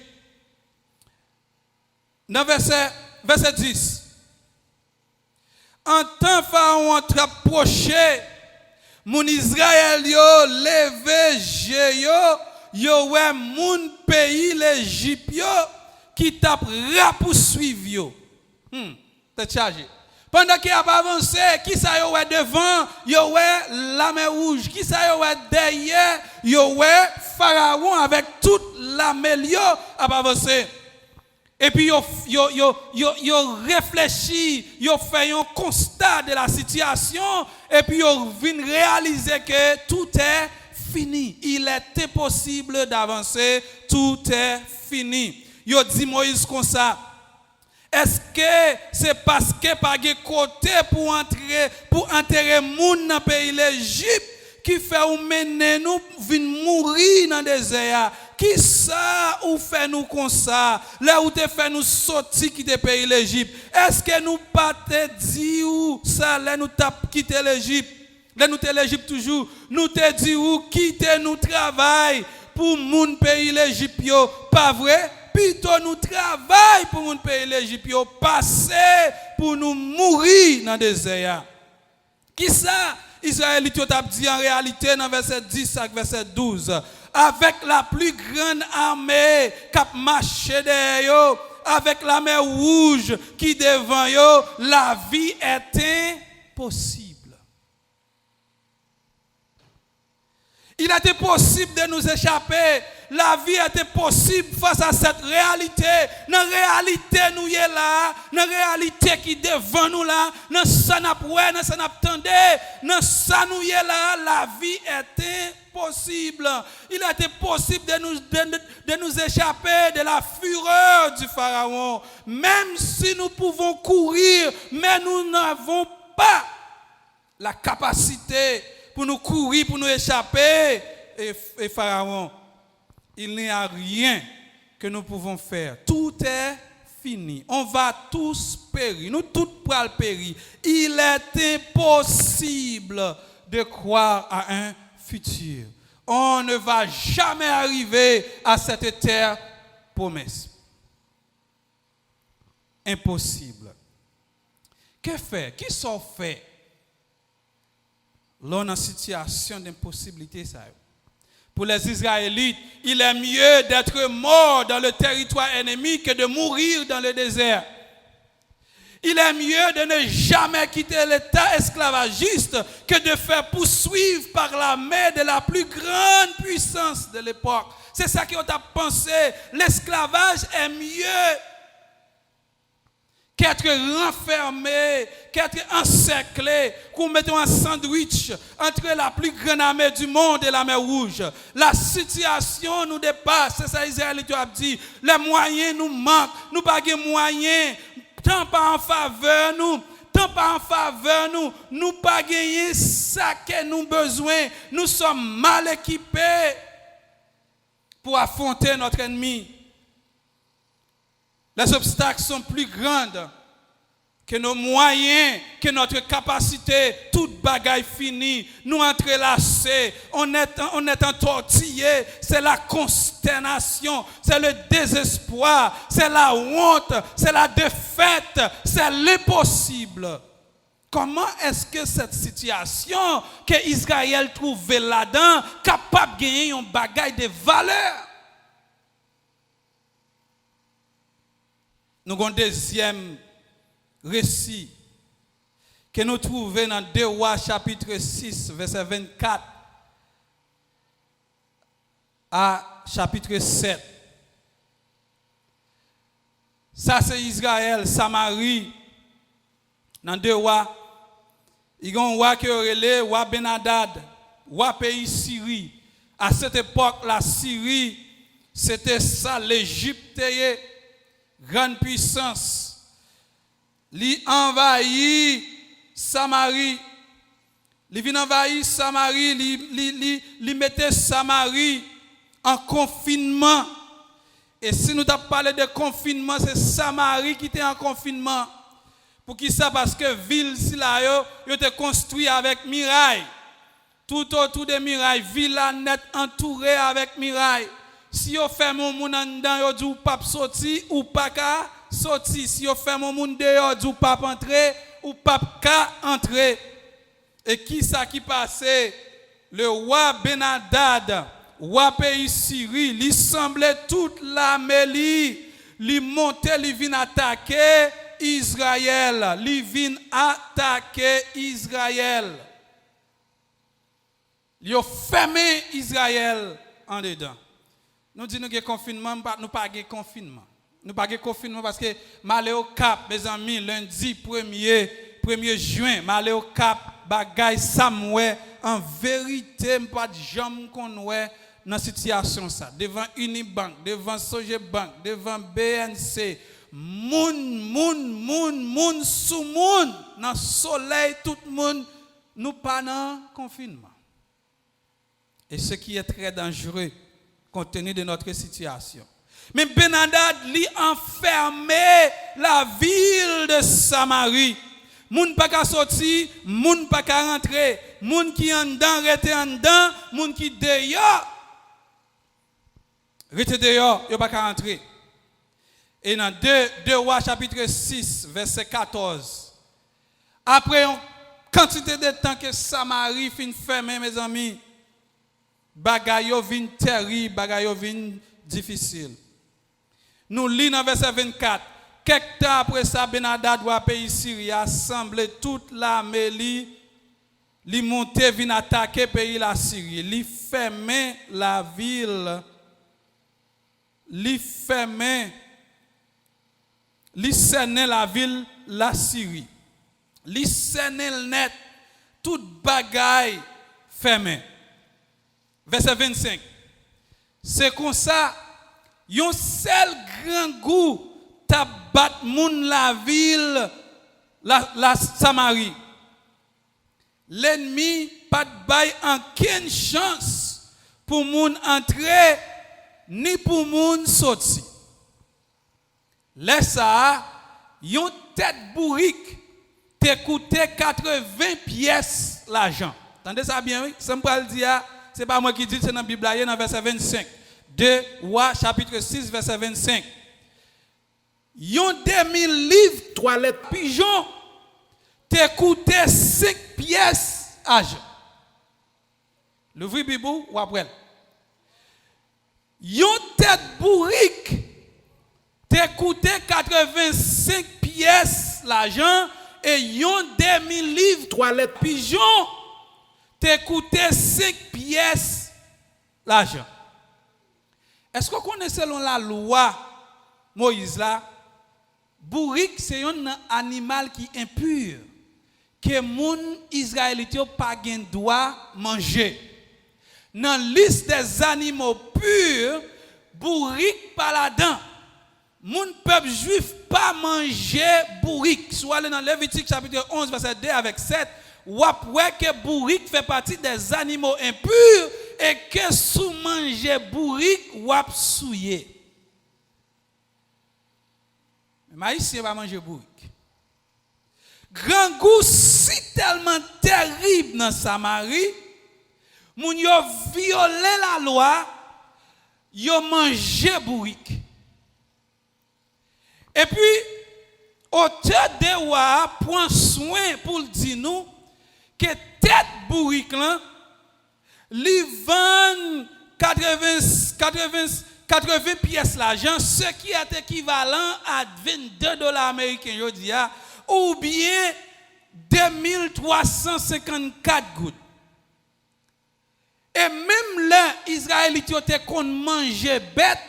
Dans verset 10. En temps Pharaon t'approché, mon Israël yo levé yo ouais mon pays l'Égypte yo qui t'a poursuivre yo. T'es chargé. Pendant qu'il a avancé, qui ça yo ouais devant, yo ouais la mer rouge, qui ça yo ouais derrière, yo ouais Pharaon avec toute la mer yo a avancé. Et puis, yo réfléchit, yo fait un constat de la situation, et puis yo vient réaliser que tout est fini. Il est impossible d'avancer, tout est fini. Yo dit Moïse comme ça. Est-ce que c'est parce que pas de côté pour enterrer moun dans le pays l'Égypte qui fait ou mener nous venir mourir dans le désert? Qui ça ou fait nous comme ça? Là où te fait nous sortir quitter pays l'Égypte. Est-ce que nous pas te dit ou ça là nous t'a quitté l'Égypte? Là nous te l'Égypte toujours. Nous te dit ou quitter nous travail pour mon pays l'Égypte yo, pas vrai? Plutôt nous travail pour mon pays l'Égypte yo, passer pour nous mourir dans le désert. Qui ça? Israélite a dit en réalité dans verset 10 à verset 12. Avec la plus grande armée qui a marché derrière yo, avec la mer rouge qui devant yo, la vie est impossible. Il était possible de nous échapper. La vie était possible face à cette réalité. Dans la réalité, nous y est là. Dans la réalité qui est devant nous là. Dans ça n'a pas, dans ça n'a pas entendu. Dans ça nous y est là. La vie est impossible. Il était possible de nous échapper de la fureur du Pharaon. Même si nous pouvons courir, mais nous n'avons pas la capacité pour nous courir, pour nous échapper. Et Pharaon, il n'y a rien que nous pouvons faire. Tout est fini. On va tous périr. Nous tous pourrons périr. Il est impossible de croire à un futur. On ne va jamais arriver à cette terre promesse. Impossible. Que faire? Qui sont fait? L'on a une situation d'impossibilité, ça. Pour les Israélites, il est mieux d'être mort dans le territoire ennemi que de mourir dans le désert. Il est mieux de ne jamais quitter l'état esclavagiste que de faire poursuivre par la main de la plus grande puissance de l'époque. C'est ça qu'on a pensé. L'esclavage est mieux qu'être renfermé, qu'être encerclé, qu'on mette un sandwich entre la plus grande armée du monde et la mer Rouge. La situation nous dépasse, c'est ça Israël a dit. Les moyens nous manquent, nous n'avons pas de moyens, tant pas en faveur nous. Tant pas en faveur nous, nous pas gagner ça que nous besoin. Nous sommes mal équipés pour affronter notre ennemi. Les obstacles sont plus grands que nos moyens, que notre capacité. Toute bagaille finie, nous entrelacés, on est entortillés. C'est la consternation, c'est le désespoir, c'est la honte, c'est la défaite, c'est l'impossible. Comment est-ce que cette situation que Israël trouvait là-dedans capable de gagner une bagaille de valeur? Nous avons un deuxième récit que nous trouvons dans 2 Rois chapitre 6 verset 24 à chapitre 7. Ça c'est Israël, Samarie. Dans 2 Rois, il y a un roi qui est relé, roi Ben-Hadad, roi pays Syrie. À cette époque, la Syrie, c'était ça, l'Égypte, grande puissance. Il envahit Samarie. Il vient envahir Samarie, il mettait Samarie en confinement. Et si nous avons parlé de confinement, c'est Samarie qui était en confinement. Pour qui ça? Parce que ville si là yo était construit avec muraille. Tout autour des murailles, ville net entourée avec muraille. Si yo fait mon moun en dedans, yo dit ou pas sorti ou pas ka sorti. Si yo fait mon moun dehors, dit ou pas entrer ou pas ka entrer. Et qui ça qui passait? Le roi Ben-Hadad, roi pays Syrie, il semblait toute l'armée, il montait, il vient attaquer Israël. Il vient attaquer Israël. Il a fermé Israël en dedans. Nous disons que confinement, nous pas de confinement. Nous pas de confinement parce que m'aller au Cap, mes amis, lundi 1er juin, m'aller au Cap, bagay Samuel, en vérité, pas de jambe qu'on ouais dans situation ça. Devant Unibank, devant Sogebank, devant BNC, moun sous moun, dans soleil tout le monde, nous pas dans confinement. Et ce qui est très dangereux, compte tenu de notre situation. Mais Ben-Hadad lui enfermé la ville de Samarie. Moun pas qu'à sortir, moun pas qu'à rentrer, moun qui en dedans rete en dedans, moun qui dehors rete dehors, yo pas qu'à rentrer. Et dans 2 Rois chapitre 6 verset 14. Après une quantité de temps que Samarie fin fermé, mes amis, bagay yo vin terrible, bagay yo vin difficile. Nous lisons dans verset 24. Quelque temps après ça, Ben-Hadad, roi pays Syrie, a assemblé toute l'armée, li monté, vient attaquer pays la Syrie. Li fermé la ville, li fermé, li cerné la ville la Syrie. Li cerné le net, toute bagaille fermé. Verset 25. C'est comme ça, yon seul grand goût tabat moun la ville, la Samarie. L'ennemi pas de bail aucune chance pour moun entrer ni pour moun sortir. Laisse ça, yon tête bourrique te coûté 80 pièces l'argent. Entendez ça bien, oui? Ça me parle dire, c'est pas moi qui dis, c'est dans la Bible, dans verset 25. 2 Rois chapitre 6 verset 25. Yon 2000 livres toilette pigeon te coûté 5 pièces argent. Le vrai bibou ou après. Yon tête bourrique te coûté 85 pièces l'argent et yon 2000 livres toilette pigeon te coûté 5 pièces l'argent. Est-ce que vous connaissez selon la loi Moïse là, bourrique c'est un animal qui est impur que moun israélite pas gen droit manger. Dans la liste des animaux purs, bourrique pas là-dedans. Moun peuple juif pas manger bourrique. Soit dans Lévitique chapitre 11 verset 2 avec 7, ou après que bourrique fait partie des animaux impurs et que sous manger bourrique ou souillé. Mais ici on va manger bourrique. Grand goût si tellement terrible dans Samarie, moun yo violé la loi, yo mangé bourrique. Et puis auteur de roi prend soin pour dire nous que tête bourrique là li vend 80 pièces l'argent, ce qui est équivalent à $22 américains, je dis, ou bien 2354 gouttes. Et même là, Israélites étaient qu'on mangeait bête,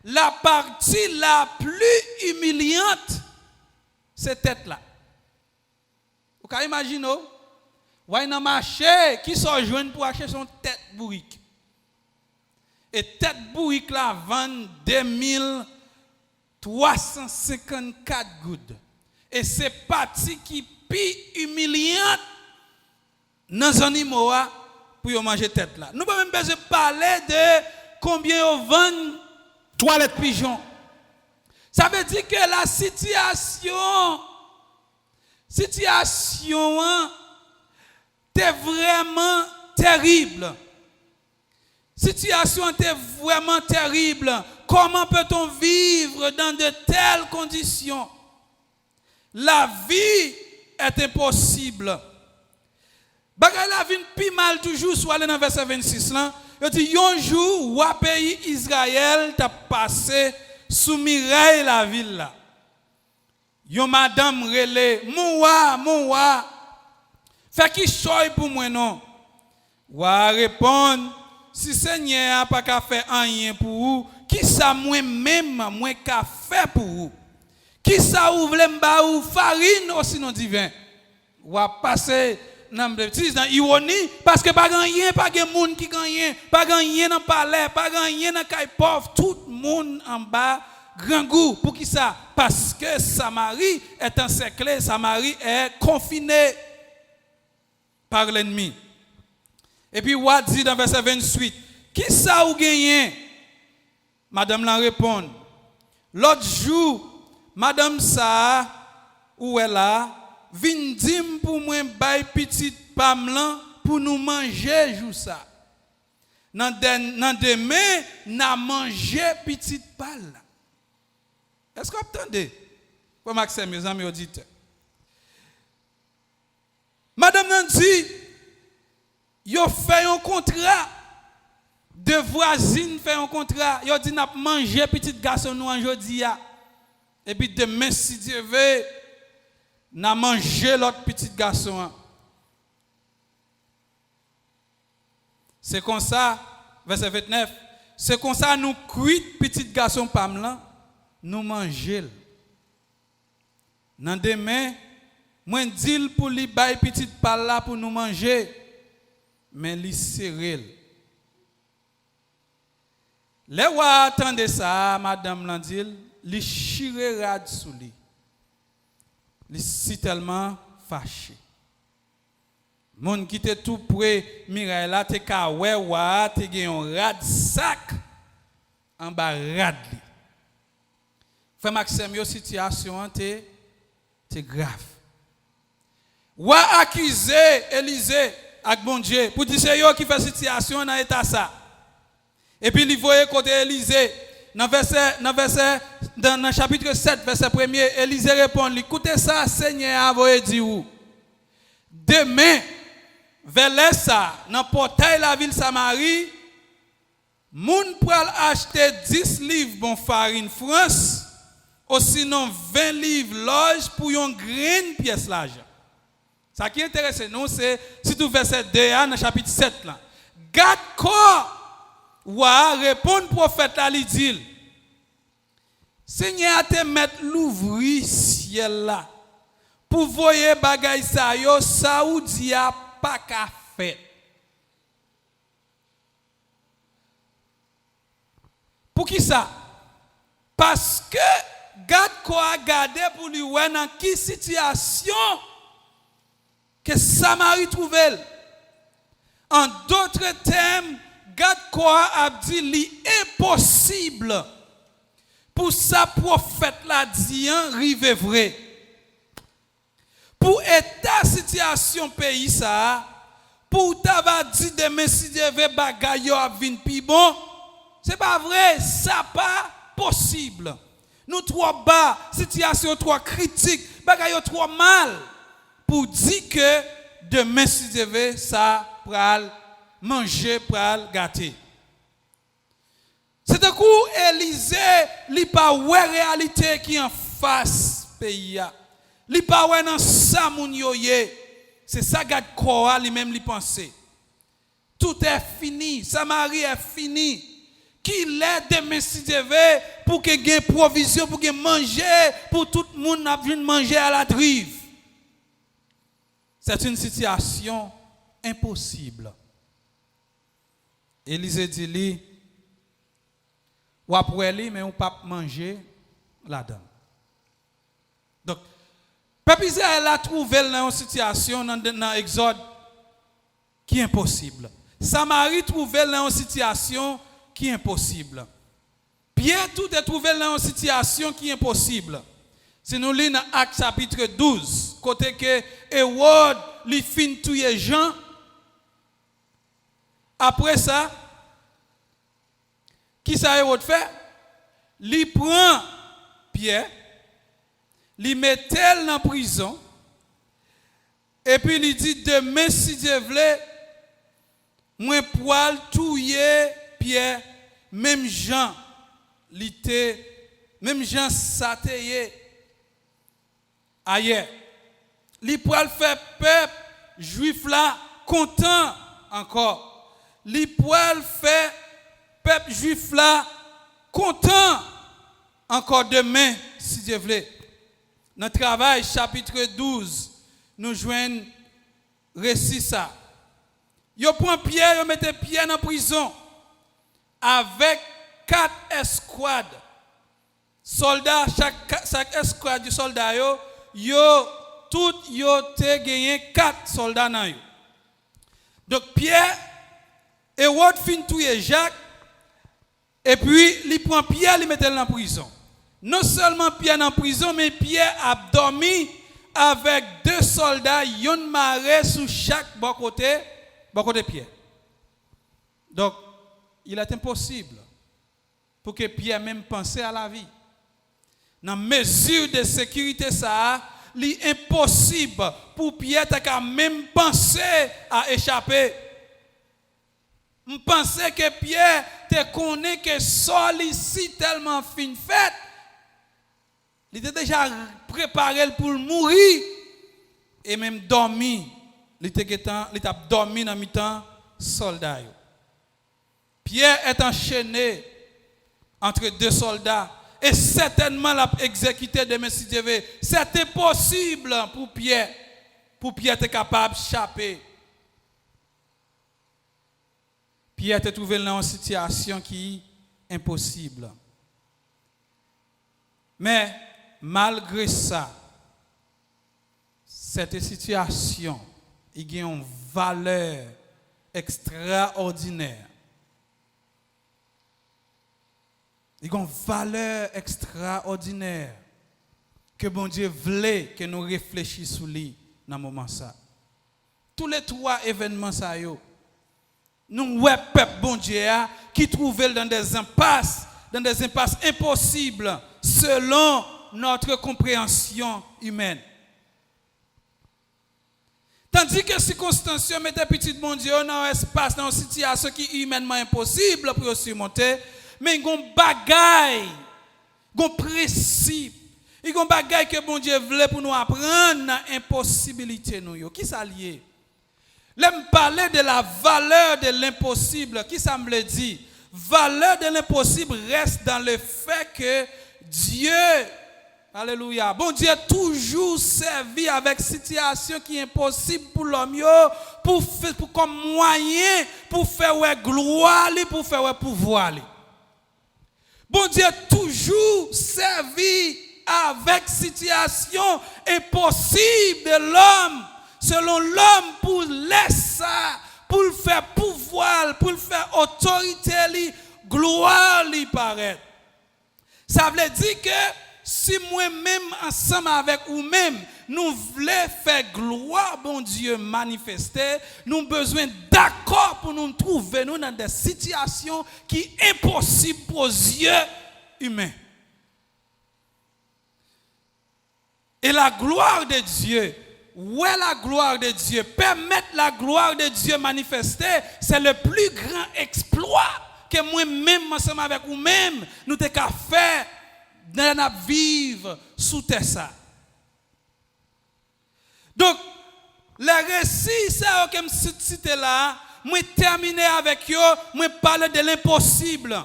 la partie la plus humiliante, c'est tête là. Vous pouvez imaginer, vous avez un marché qui sont joints pour acheter son tête bourrique. Et tête bourrique là vend 2354 gouttes. Et c'est partie qui plus humiliante dans les animaux pour manger tête là. Nous ne pouvons même pas parler de combien on vend toilette pigeon. Ça veut dire que la situation est vraiment terrible. Situation est vraiment terrible. Comment peut-on vivre dans de telles conditions? La vie est impossible. Bagay la vie pi mal toujours, soit dans le verset 26 là. Il dit un jour, ou pays Israël t'a passé sous miraille la ville là. Yon madame relé, moua. Fait qui choy pour moi non? Wa répondre, si Seigneur a pas qu'à faire rien pour vous, qui ça moi-même moi qu'à faire pour vous? Qui ça ou vle m'ba ou farine ou sinon divin? Ou a passer dans ironie parce que pas gagné, pas de monde qui gagne, pas gagné dans palais, pas gagné dans caille pauvre, tout le monde en bas grand goût. Pour qui ça? Parce que Samarie est encerclée, Samarie est confinée par l'ennemi. Et puis Ouad dit dans verset 28, qui ça ou gagné? Madame la répond. L'autre jour, Madame ça, où elle a, vin dim pour moi bay petite pamlan pour nous manger jour ça. Nan demain, n'a mangé petite pal. Est-ce que vous entendez? Pour Maxime, mes amis auditeurs. Madame nan dit, yo fait un contrat. De voisines fait un contrat. Yo dit n'a manger petit garçon nous aujourd'hui. Et puis demain, si Dieu veut, n'a mangé l'autre petit garçon. C'est comme ça, verset 29. C'est comme ça nous cuit petit garçon pamlan, nous manger. Dans demain, moi dis pour lui bailler petit pal là pour nous manger, mais lui serré. Les wa attendez ça, madame Landil, li chire rad sous lui. Li si tellement fâché. Moun qui était tout près Mireille là te ka wè wa te gen un rad sac en bas rad li. Frère Maxime yo situation te grave. Wa accuser Élisée ak bon Dieu pour dire c'est yo qui fait situation dans état ça. Et puis il voyait côté Élisée dans le chapitre 7 verset 1er, Élisée répond, écoutez ça, Seigneur a voyé dire où? Demain vers l'est dans le portail de la ville Samarie, moun pral acheter 10 livres bon farine France, ou sinon 20 livres loge pour une grande pièce l'argent. Ça qui intéresse nous c'est si tout verset 2 dans le chapitre 7 là. Garde quoi? Wa répond prophète là, il dit Seigneur te mettre l'ouvri ciel là pour voyer bagay sa yo Saoudi a pas ka fait. Pour qui ça? Parce que garde quoi garder pour lui ouais dans qui situation que Samarie trouvait. En d'autres termes, garde quoi a dit li impossible pour sa prophète la dit rive vrai. Pour état situation pays ça, pour t'avoir dit demain si Dieu veut bagay yo a vinn pi bon, c'est pas vrai, ça pas possible. Nous trop bas, situation trop critique, bagay yo trop mal pour dire que demain si Dieu veut ça pral manger pral gâter. C'est un coup Élisée li pa ouais réalité qui en face pays. Li pa wè nan sa moun yo ye. C'est ça gade Koa lui-même li pensé. Tout est fini, Samarie est fini. Qui l'aide demain si Dieu veut pour que gagne provision, pour que manger, pour tout le monde n'a vu manger à la drive. C'est une situation impossible. Élisée dit lui, ou après lui, mais on pas manger là-dedans. Donc, peuple Israël a trouvé dans une situation dans Exode qui est impossible. Samarie trouvé dans une situation qui est impossible. Pierre tout est trouvé dans une situation qui est impossible. Si nous lisons dans Actes chapitre 12, côté que Hérode lui fin tuer Jean, après ça, qui ça Hérode fait? Il prend Pierre, il met dans la prison, et puis il dit demain si Dieu veut, moi poil tuer Pierre, même Jean, même Jean sateye ailleurs. Li poil fait peuple juif là content encore. Li poil fait peuple juif là content encore demain si Dieu veut. Dans le travail chapitre 12, nous joignons récit ça. Yo prend Pierre, yo mette Pierre en prison avec 4 escouades. Soldats, chaque escouade du soldat yo te gagné 4 soldats nan yo. Donc Pierre Hérode fin tuer Jacques et puis il prend Pierre, il mette en prison. Non seulement Pierre en prison, mais Pierre a dormi avec 2 soldats, yon maré sous chaque bon côté Pierre. Donc, il est impossible pour que Pierre même pense à la vie. Dans mesure de sécurité, ça, il est impossible pour Pierre de même penser à échapper. Je pense que Pierre te connaît que sol ici tellement fin fait. Il était déjà préparé pour mourir et même dormi. Il a dormi dans mi-temps soldat. Pierre est enchaîné entre 2 soldats et certainement l'a exécuté de si Dieu veut. C'est impossible pour Pierre être capable d'échapper. Pierre était trouvé dans une situation qui est impossible. Mais malgré ça, cette situation, il y a une valeur extraordinaire. Il y a une valeur extraordinaire que bon Dieu voulait que nous réfléchissions sur lui dans ce moment ça. Tous les 3 événements ça nous ouais peuple bon Dieu qui trouvait dans des impasses impossibles selon notre compréhension humaine. Tandis que circonstances mettent petit bon Dieu dans un espace, dans une situation qui est humainement impossible pour surmonter, mais il y a un bagage, il y a un principe, il y a un bagage que bon Dieu voulait pour nous apprendre dans l'impossibilité. Qui ça lié? L'aime parler de la valeur de l'impossible. Qui ça me le dit? Valeur de l'impossible reste dans le fait que Dieu, alléluia, bon Dieu a toujours servi avec situation qui est impossible pour l'homme, pour comme moyen, pour faire gloire, pour faire pouvoir. Bon Dieu a toujours servi avec situation impossible de l'homme, selon l'homme pour laisser ça, pour le faire pouvoir, pour le faire autorité, gloire lui paraître. Ça veut dire que si moi-même, ensemble avec vous-même, nous voulons faire gloire, bon Dieu, manifester, nous avons besoin d'accord pour nous trouver nous dans des situations qui sont impossibles pour les yeux humains. Et la gloire de Dieu, où est la gloire de Dieu? Permettre la gloire de Dieu manifester, c'est le plus grand exploit que moi-même, ensemble avec vous-même, nous avons qu'à faire dans la vivre sous terre ça. Donc, les récits, ça que je cité là, moi terminer avec eux, moi parler de l'impossible.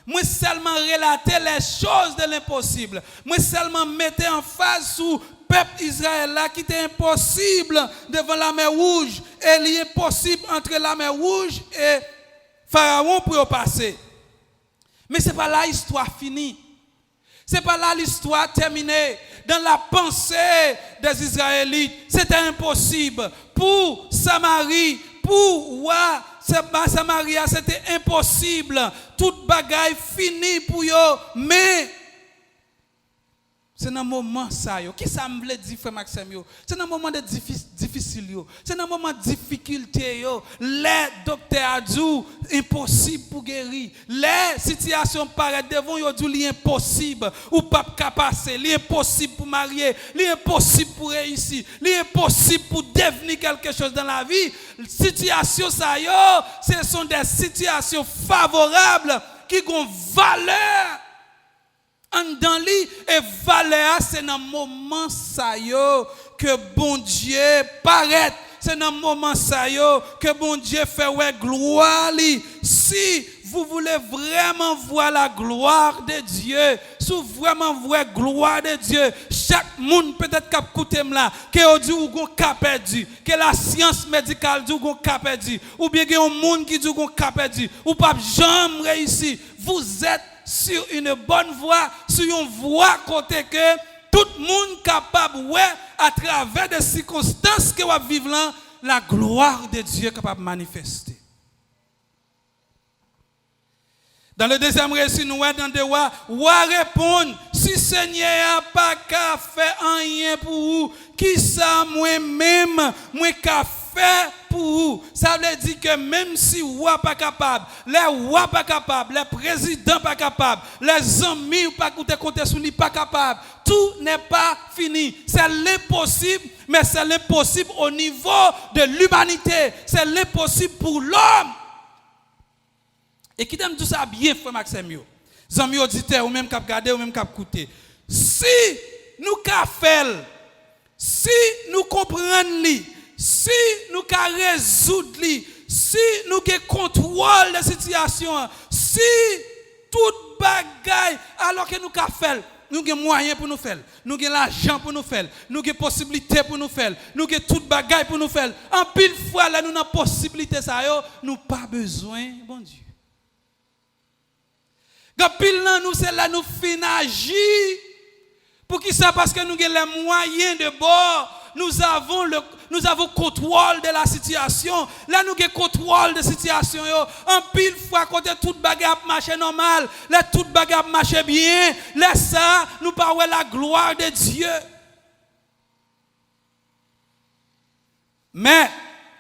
Moi seulement relater les choses de l'impossible. Moi seulement mettre en phase sous peuple Israël là qui était impossible devant la mer Rouge et il est possible entre la mer Rouge et Pharaon pour passer. Mais ce n'est pas là l'histoire finie. Ce n'est pas là l'histoire terminée. Dans la pensée des Israélites, c'était impossible. Pour Samarie, pour roi Samaria, c'était impossible. Toute bagaille finie pour eux. Mais c'est dans un moment ça, qui ça me veut dire, frère Maxime, c'est dans un moment de difficile, c'est dans un moment de difficulté, les docteurs ont dit impossible pour guérir, les situations paraissent devant eux dit impossible, ou pas capable, l'impossible pour marier, l'impossible pour réussir, l'impossible pour devenir quelque chose dans la vie. Situation ça, ce sont des situations favorables qui ont valeur. En dans lui et valeur, c'est dans le moment ça yo que bon Dieu paraît. C'est dans le moment ça yo que bon Dieu fait ouais gloire li. Si vous voulez vraiment voir la gloire de Dieu, si vous vraiment voir la gloire de Dieu, chaque monde peut-être cap écouter là, que on dit ou gon cap perdu, que la science médicale dit ou gon cap perdu, ou bien un monde qui dit ou gon cap perdu, ou pas jamais réussi. Vous êtes sur une bonne voie, sur une voie côté que tout le monde capable, ouais, à travers des circonstances que vous vivez là, la gloire de Dieu est capable de manifester. Dans le deuxième récit, nous dans des rois, roi répond, si Seigneur n'a pas qu'à faire rien pour vous, qui ça moi-même, moi qu'à faire pour vous. Ça veut dire que même si roi pas capable, les rois pas capable, les présidents pas capable, les amis pas compter sur lui pas capable, tout n'est pas fini. C'est l'impossible, mais c'est l'impossible au niveau de l'humanité. C'est l'impossible pour l'homme. Et qui t'aime tout ça bien, frère Maxime, amis auditeurs, ou même cap garder, ou même cap écouter. Si nous cap faire, si nous comprenons li, si nous cap résoudre li, si nous avons contrôle de la situation, si toute bagaille, alors que nous cap faire, nous avons moyens pour nous faire, nous avons l'argent pour nous faire, nous avons possibilité pour nous faire, nous avons toute bagaille pour nous faire. En pile fois là, nous avons possibilité ça, nous n'avons pas besoin, bon Dieu. Pile là nous c'est là nous fin agir pour qui ça parce que nous avons les moyens de bord, nous avons contrôle de la situation. Là nous avons contrôle de la situation en pile fois côté toute bagarre marche normal, là toute bagarre marche bien, là ça nous parlons la gloire de Dieu. Mais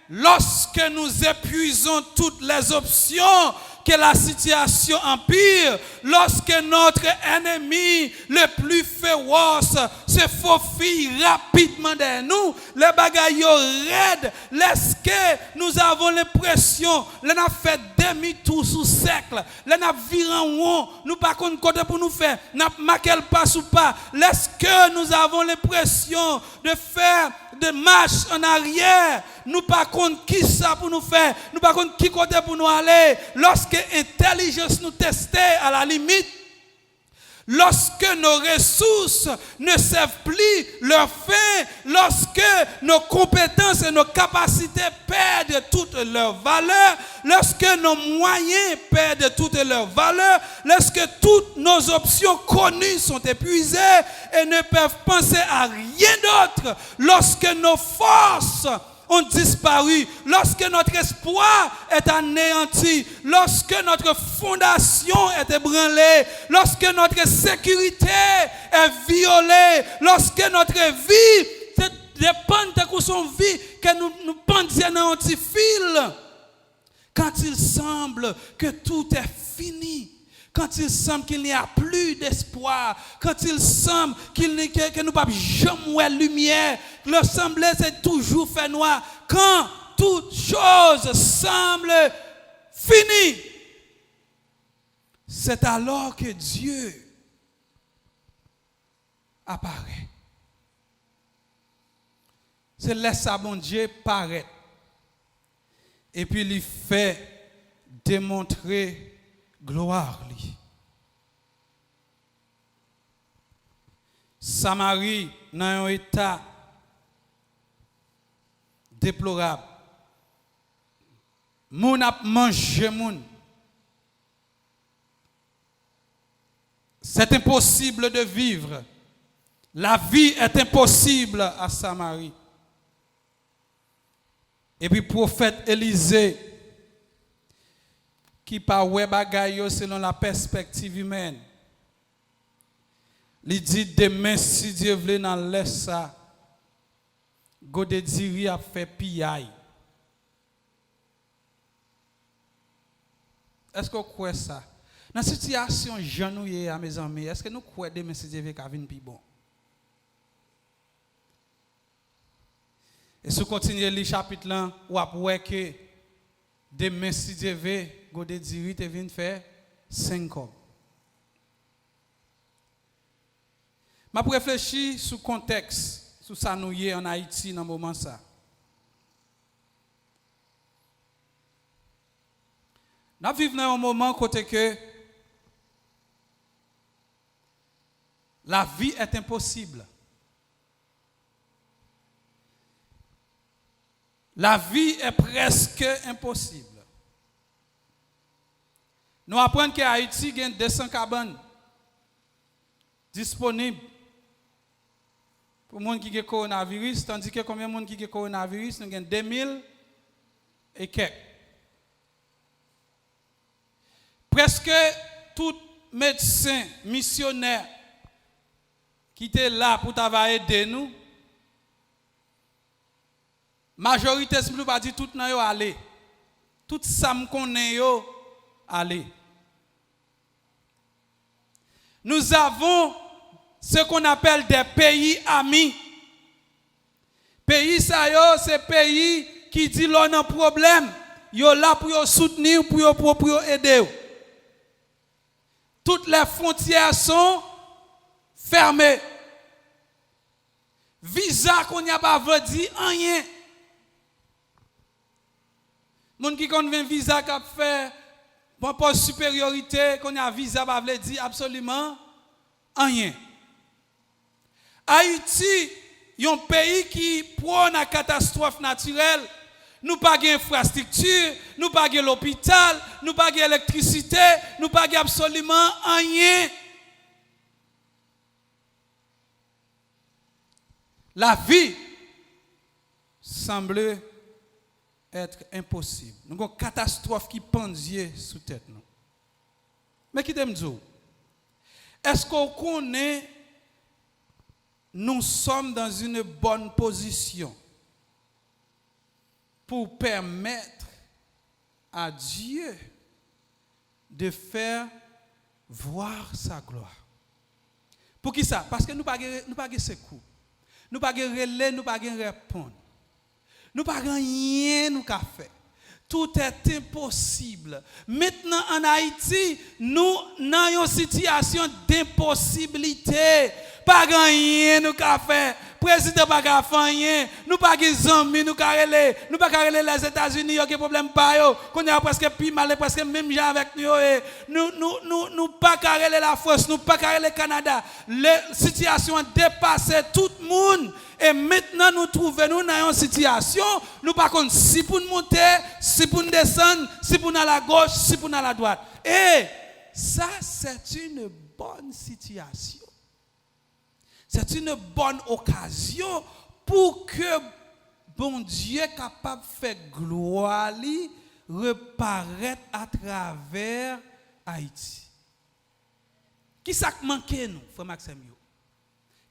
lorsque nous épuisons toutes les options, que la situation empire, lorsque notre ennemi le plus féroce se faufile rapidement derrière nous, les bagailles raides, laisse que nous avons l'impression, nous avons fait demi-tour sous cercle, nous avons viré en haut, nous pas contre côté pour nous faire, nous avons marqué le pas ou pas, laisse que nous avons l'impression de faire de marche en arrière, nous pas contre qui ça pour nous faire, nous pas contre qui côté pour nous aller, lorsque intelligence nous testait à la limite, lorsque nos ressources ne servent plus leur fin, lorsque nos compétences et nos capacités perdent toute leur valeur, lorsque nos moyens perdent toute leur valeur, lorsque toutes nos options connues sont épuisées et ne peuvent penser à rien d'autre, lorsque nos forces ont disparu, lorsque notre espoir est anéanti, lorsque notre fondation est ébranlée, lorsque notre sécurité est violée, lorsque notre vie dépend de son vie, que nous pensions dans un petit fil, quand il semble que tout est fini, quand il semble qu'il n'y a plus d'espoir, quand il semble que nous ne pouvons jamais voir lumière, le semblait c'est toujours fait noir, quand toute chose semble finie, c'est alors que Dieu apparaît. C'est laisse ça bon Dieu paraître. Et puis il fait démontrer gloire lui. Samarie dans un état déplorable. Moun a mangé moun. C'est impossible de vivre. La vie est impossible à Samarie. Et puis prophète Élisée, qui par ouais bagaille selon la perspective humaine, il dit demain si Dieu veut dans l'est ça, Gode diri a fait piaille. Est-ce que vous croyez ça? Dans la situation janouille à mes amis, est-ce que nous croyons demain si Dieu veut qu'à venir plus bon? Et si vous continuez le chapitre là, vous voyez que demain si Dieu veut, Gode diri te vient faire 5 hommes. Je réfléchis sur le contexte, sur ça nous y est en Haïti dans ce moment ça. Nous vivons dans un moment côté que la vie est impossible. La vie est presque impossible. Nous apprenons qu'à Haïti, il y a 200 cabanes disponibles pour les gens qui ont le coronavirus, tandis que combien de gens qui ont le coronavirus, nous avons 2000 et quelques. Presque tout médecin, missionnaire qui était là pour aider nous, majorité, si nous ne pas dire tout nan yo aller. Tout ça me connaît yo aller. Nous avons ce qu'on appelle des pays amis. Pays ça yo, c'est pays qui dit l'on a un problème, yo là pour yo soutenir, pour yo aider. Toutes les frontières sont fermées. Visa qu'on n'y a pas veut dire rien. Moun qui connaît visa qui a fait bon poste supériorité qu'on a visa pas veut dire absolument rien. Haïti, un pays qui prône la catastrophe naturelle. Nous pas d'infrastructure, nous pas de l'hôpital, nous pas d'électricité, nous pas absolument rien. La vie semble être impossible. Nous avons une catastrophe qui pendait sous tête nous. Mais qui t'aime dire? Est-ce qu'on connaît nous sommes dans une bonne position pour permettre à Dieu de faire voir sa gloire? Pour qui ça? Parce que nous ne pas de secours. Nous pas de relais, nous pas de répondre. Nous pas rien nous qu'a fait. Tout est impossible. Maintenant en Haïti, nous dans une situation d'impossibilité. Pas rien nous qu'a fait. Président pas qu'a fait rien. Nous pas des amis nous qu'a relé. Nous pas relé les États-Unis, il y a problème pas yo. Qu'on a presque plus mal presque même gens avec nous nous pas relé la France, nous pas relé Canada. La situation a dépassé tout le monde. Et maintenant, nous trouvons nous dans une situation, nous ne savons pas si pour nous monter, si pour nous descendre, si pour nous à la gauche, si pour nous à la droite. Et ça, c'est une bonne situation. C'est une bonne occasion pour que bon Dieu capable de faire gloire reparaître à travers Haïti. Qui ça qui manque nous, frère Maxime?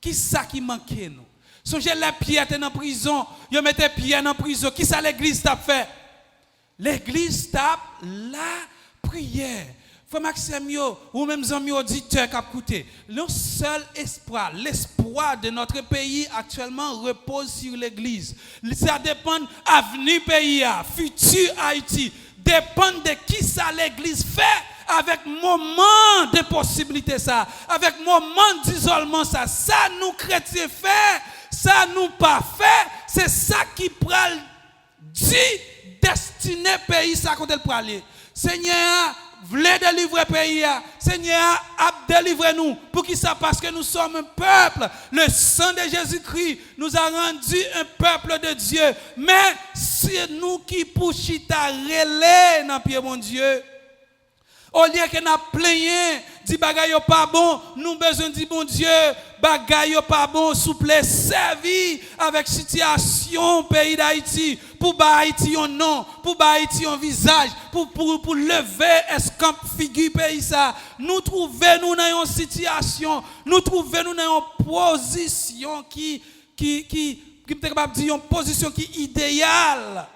Qui ça qui manque nous? Songez les Pierre dans prison, ils mettaient Pierre dans prison. Qui ça l'église t'a fait? L'église tape la prière. Frère Maxime, ou même amis auditeurs qui écoutent, le seul espoir, l'espoir de notre pays actuellement repose sur l'église. Ça dépend de l'avenir pays, futur Haïti, dépend de qui ça l'église fait. Avec moment de possibilité ça, avec moment d'isolement ça nous chrétiens fait. Ça nous pas fait, c'est ça qui pral dit destiné pays ça quand elle praler. Seigneur, voulez délivrer le pays. Seigneur, a délivré nous. Pour qui ça? Parce que nous sommes un peuple. Le sang de Jésus-Christ nous a rendu un peuple de Dieu. Mais c'est nous qui pour chita relais dans pied mon Dieu. Au lieu que nous plaignions, dit bagay yo pas bon, nous besoin de bon Dieu, bagay yo pas bon, souple servi avec situation pays d'Haïti, pour ba Haïti un nom, pour ba Haïti un visage, pour lever escampe figure pays ça. Nous trouver nous dans une situation, nous trouver nous dans une position qui peut capable dire une position qui idéale.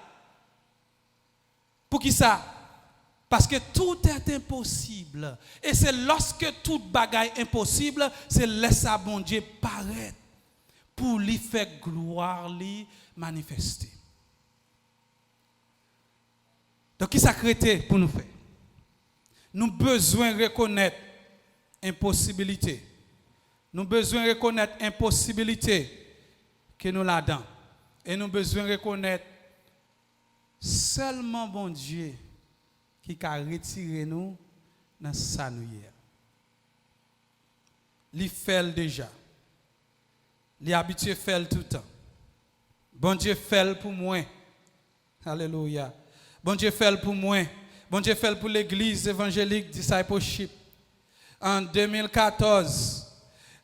Pour qui ça? Parce que tout est impossible. Et c'est lorsque tout bagaille impossible, c'est laisser bon Dieu paraître pour lui faire gloire, lui manifester. Donc, qui ça crée pour nous faire? Nous avons besoin de reconnaître impossibilité. Nous avons besoin de reconnaître impossibilité que nous là-dedans. Et nous avons besoin de reconnaître seulement bon Dieu qui a retiré nous dans sa nuit. Il fait déjà. Il est habitué à faire tout le temps. Bon Dieu fait pour moi. Alléluia. Bon Dieu fait pour moi. Bon Dieu fait pour l'église évangélique Discipleship. En 2014,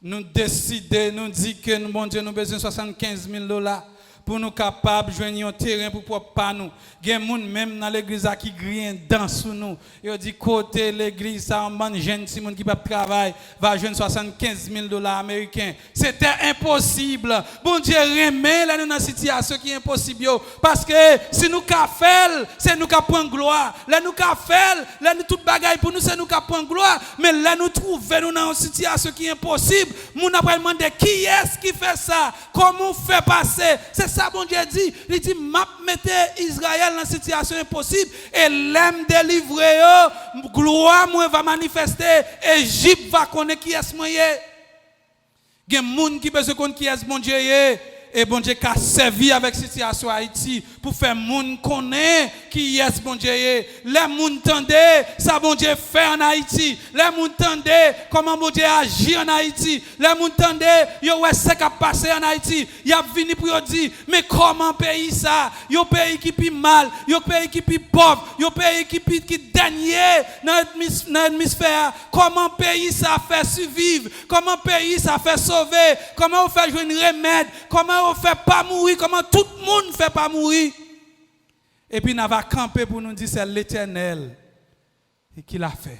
nous décidons, nous disons que nous, bon Dieu, nous avons besoin de 75 000 $ pour nous capables de joindre un terrain pour pouvoir pas nous. Il y a des gens même dans l'église qui grillent dans sous nous. Ils dit côté l'église ça un bon jeune qui peut travailler va joindre 75 000 $ américains. C'était impossible. Bon Dieu remet là dans une situation qui est impossible parce que si nous ca faire, c'est nous qui prendre gloire. Là nous ca faire, là nous toute bagaille pour nous c'est nous qui prendre gloire, mais là nous trouver nous dans une situation qui est impossible. Nous n'a demander qui est-ce qui fait ça? Comment on fait passer? C'est ça bon Dieu dit, il dit m'a mettez Israël dans une situation impossible et l'aime délivrer gloire moi va manifester, Égypte va connaître qui est moi. Il y a des gens qui besoin connaître qui est bon Dieu et bon Dieu qui a servi avec la situation Haïti pour faire moun connaître qui est bon Dieu. Les moun tendent ça bon Dieu fait en Haïti. Les moun tendent comment bon Dieu agit en Haïti. Les moun tendent yo ouais ce qui a passé en Haïti. Y a venu pour dire mais comment pays ça? Yo pays qui pi mal, yo pays qui pi pauvre, yo pays qui dernier dans l'hémisphère. Comment pays ça fait survivre? Comment pays ça fait sauver? Comment on fait jouer une remède? Comment on fait pas mourir? Comment tout le monde fait pas mourir? Et puis, nous va camper pour nous dire c'est l'Éternel qui l'a fait.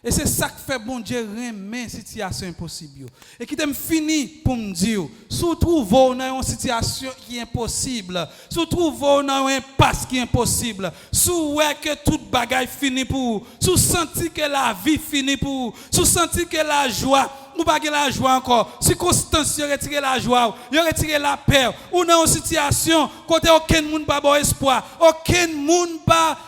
Et c'est ça qui fait bon Dieu remet situation impossible. Et qui t'aime fini pour me dire, si vous trouvez dans une situation qui est impossible, si vous trouvez dans un impasse qui est impossible, si vous voyez que toute bagaille finit pour vous, si vous sentez que la vie finit pour vous, si vous sentez que la joie, ou pas la joie encore, circonstance, vous retirez la joie, vous retirez la paix, ou dans une situation, côté aucun monde pas bon espoir, aucun monde pas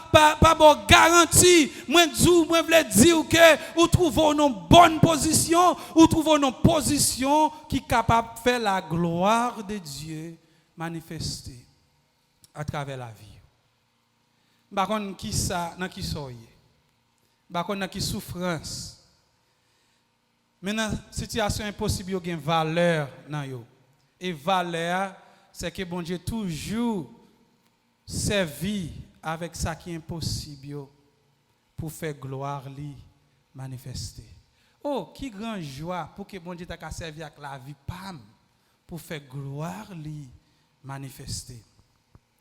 bon garantie, moi voulais dire que vous trouvez une bonne position, vous trouvez une position qui est capable de faire la gloire de Dieu manifester à travers la vie. Par contre, qui ça, dans qui soyez, par contre, dans qui souffrance. Mais dans la situation impossible, il y a une valeur dans yo. Et valeur, c'est que bon Dieu toujours servi avec ça qui est impossible pour faire gloire lui manifester. Oh, qui grande joie pour que bon Dieu t'a servi avec la vie pam pour faire gloire lui manifester.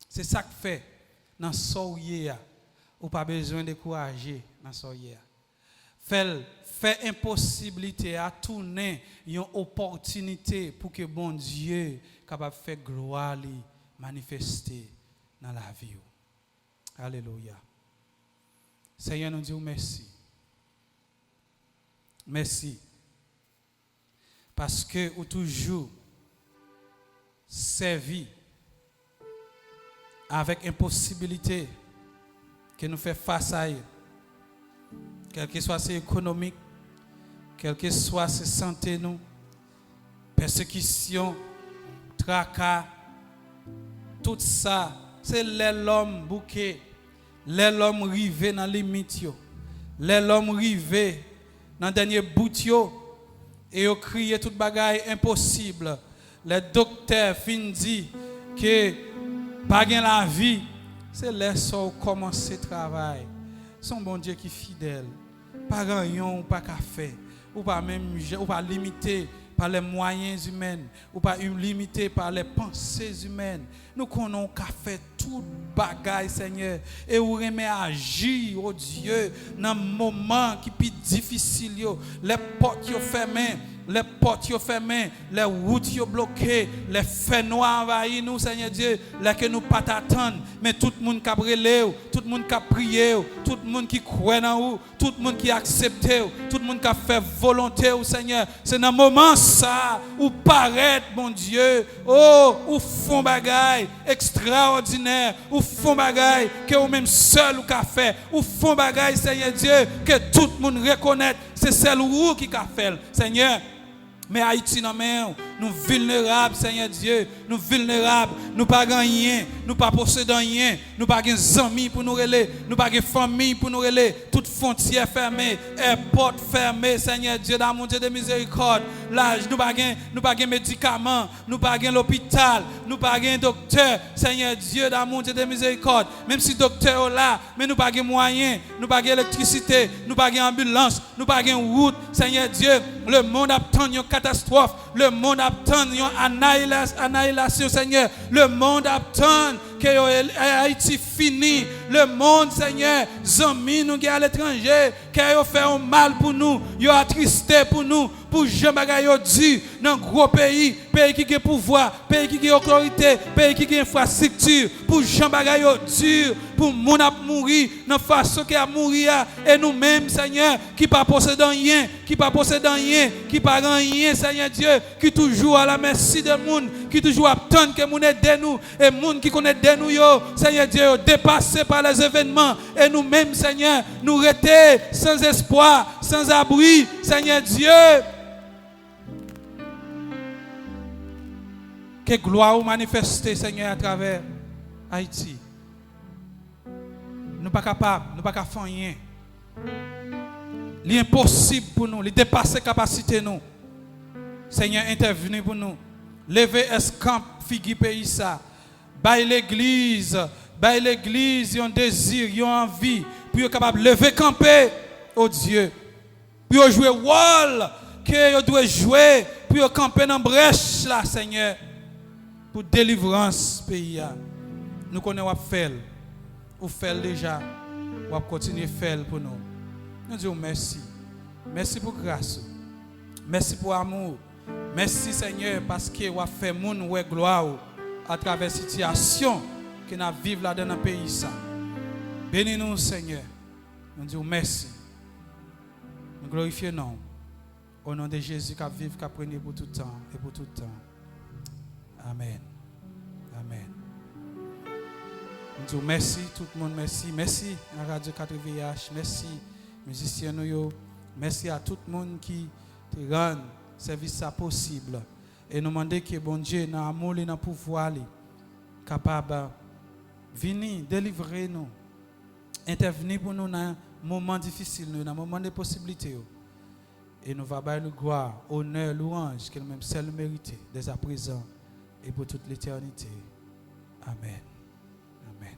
C'est ça que fait dans soyez ou pas besoin de décourager dans soyez. Fait impossibilité à tourner une opportunité pour que bon Dieu capable faire gloire lui manifester dans la vie. Alléluia. Seigneur nous dit merci. Merci. Parce que vous toujours servi avec impossibilité que nous fait face à eux. Quel que soit c'est économique, quel que soit c'est santé nous, persécution, tracas, Tout ça, c'est l'homme bouquet, l'homme rivé dans les limite, l'homme rivé dans le dernier bout, et ils crient toute bagaille impossible. Les docteurs fin dit que pas gain la vie, c'est là où commencer le travail. Son bon Dieu qui est fidèle. Pas rien ou pas qu'à faire, ou pas même ou pas limité par les moyens humains, ou pas limité par les pensées humaines. Nous connaissons qu'à faire tout bagaille, Seigneur, et vous remet agir, oh Dieu, dans un moment qui est plus difficile, les portes sont fermées. Les portes sont fermées, les routes sont bloquées, les feux noirs envahissent nous, Seigneur Dieu, là que nous pas t'attendre, mais tout le monde qui a brûlé, tout le monde qui a prié, tout le monde qui croit en vous, tout le monde qui a accepté, tout le monde qui a fait volonté, Seigneur. C'est dans un moment ça, où paraît, mon Dieu, oh, où font bagaille extraordinaire, où font bagaille que vous même seul ou qu'a fait, où font bagaille, Seigneur Dieu, que tout le monde reconnaît, c'est celle où qui a fait, Seigneur. Mais Haïti, nous vulnérables, Seigneur Dieu, nous vulnérables, nous pas rien, nous pas possédons rien, nous pas amis pour nous relayer, nous pas famille pour nous relayer, toutes frontières fermées, portes fermées, Seigneur Dieu, dans mon Dieu de miséricorde, là, nous pas médicaments, nous pas l'hôpital, nous pas docteur, Seigneur Dieu, dans mon Dieu de miséricorde, même si docteur est là, mais nous pas moyens, nous pas électricité, nous pas ambulance, nous pas route, Seigneur Dieu, le monde attend une catastrophe, le monde attend une annihilation, Seigneur, le monde attend que Haïti fini, le monde, Seigneur, amis nous qui à l'étranger, qui ont fait un mal pour nous, ils ont attristé pour nous, pour jamais dire dans un gros pays qui a pouvoir, pays qui a autorité, pays qui a infrastructure, pour jamais dire pour moun a mourir dans façon qui a mourir et nous-mêmes, Seigneur, qui pas possédant rien, qui pas possédant rien, qui pas rien, Seigneur Dieu, qui toujours à la merci de monde, qui toujours attend que moun aide nous et monde qui connaît de nous, Seigneur Dieu, dépassé par les événements et nous-mêmes, Seigneur, nous rester sans espoir, sans abri, Seigneur Dieu. Que gloire ou manifester, Seigneur, à travers Haïti. Nous ne sommes pas capables, nous ne sommes pas faire rien. L'impossible pour nous, les dépasser capacité nous. Seigneur, intervenez pour nous. Levez escamp, figi pays ça. Baille l'église, ils ont un désir, ils ont envie, pour être capable de lever camper, oh Dieu. Pour jouer rôle que ils doivent jouer, pour camper dans la brèche là, Seigneur. Pour délivrance pays. Nous connaissons faire. Ou faire déjà, ou continuer à faire pour nous. Nous disons merci. Merci pour grâce. Merci pour amour. Merci Seigneur parce que vous avez fait mon gloire à travers la situation que nous vivons là dans le pays. Bénis-nous Seigneur. Nous disons merci. Nous glorifions nous. Au nom de Jésus qui vive, qui prenait pour tout temps et pour tout temps. Amen. Amen. Nous disons merci tout le monde, merci. Merci à Radio 4VH, merci musiciens nous, merci à tout le monde qui te rend service ça possible. Et nous demandons que bon Dieu, dans l'amour et dans le pouvoir, capable de venir délivrer nous, intervenir pour nous dans un moment difficile, dans un moment de possibilités. Et nous allons faire gloire, honneur, louange, que nous-mêmes seul mérité, dès à présent et pour toute l'éternité. Amen. Amen.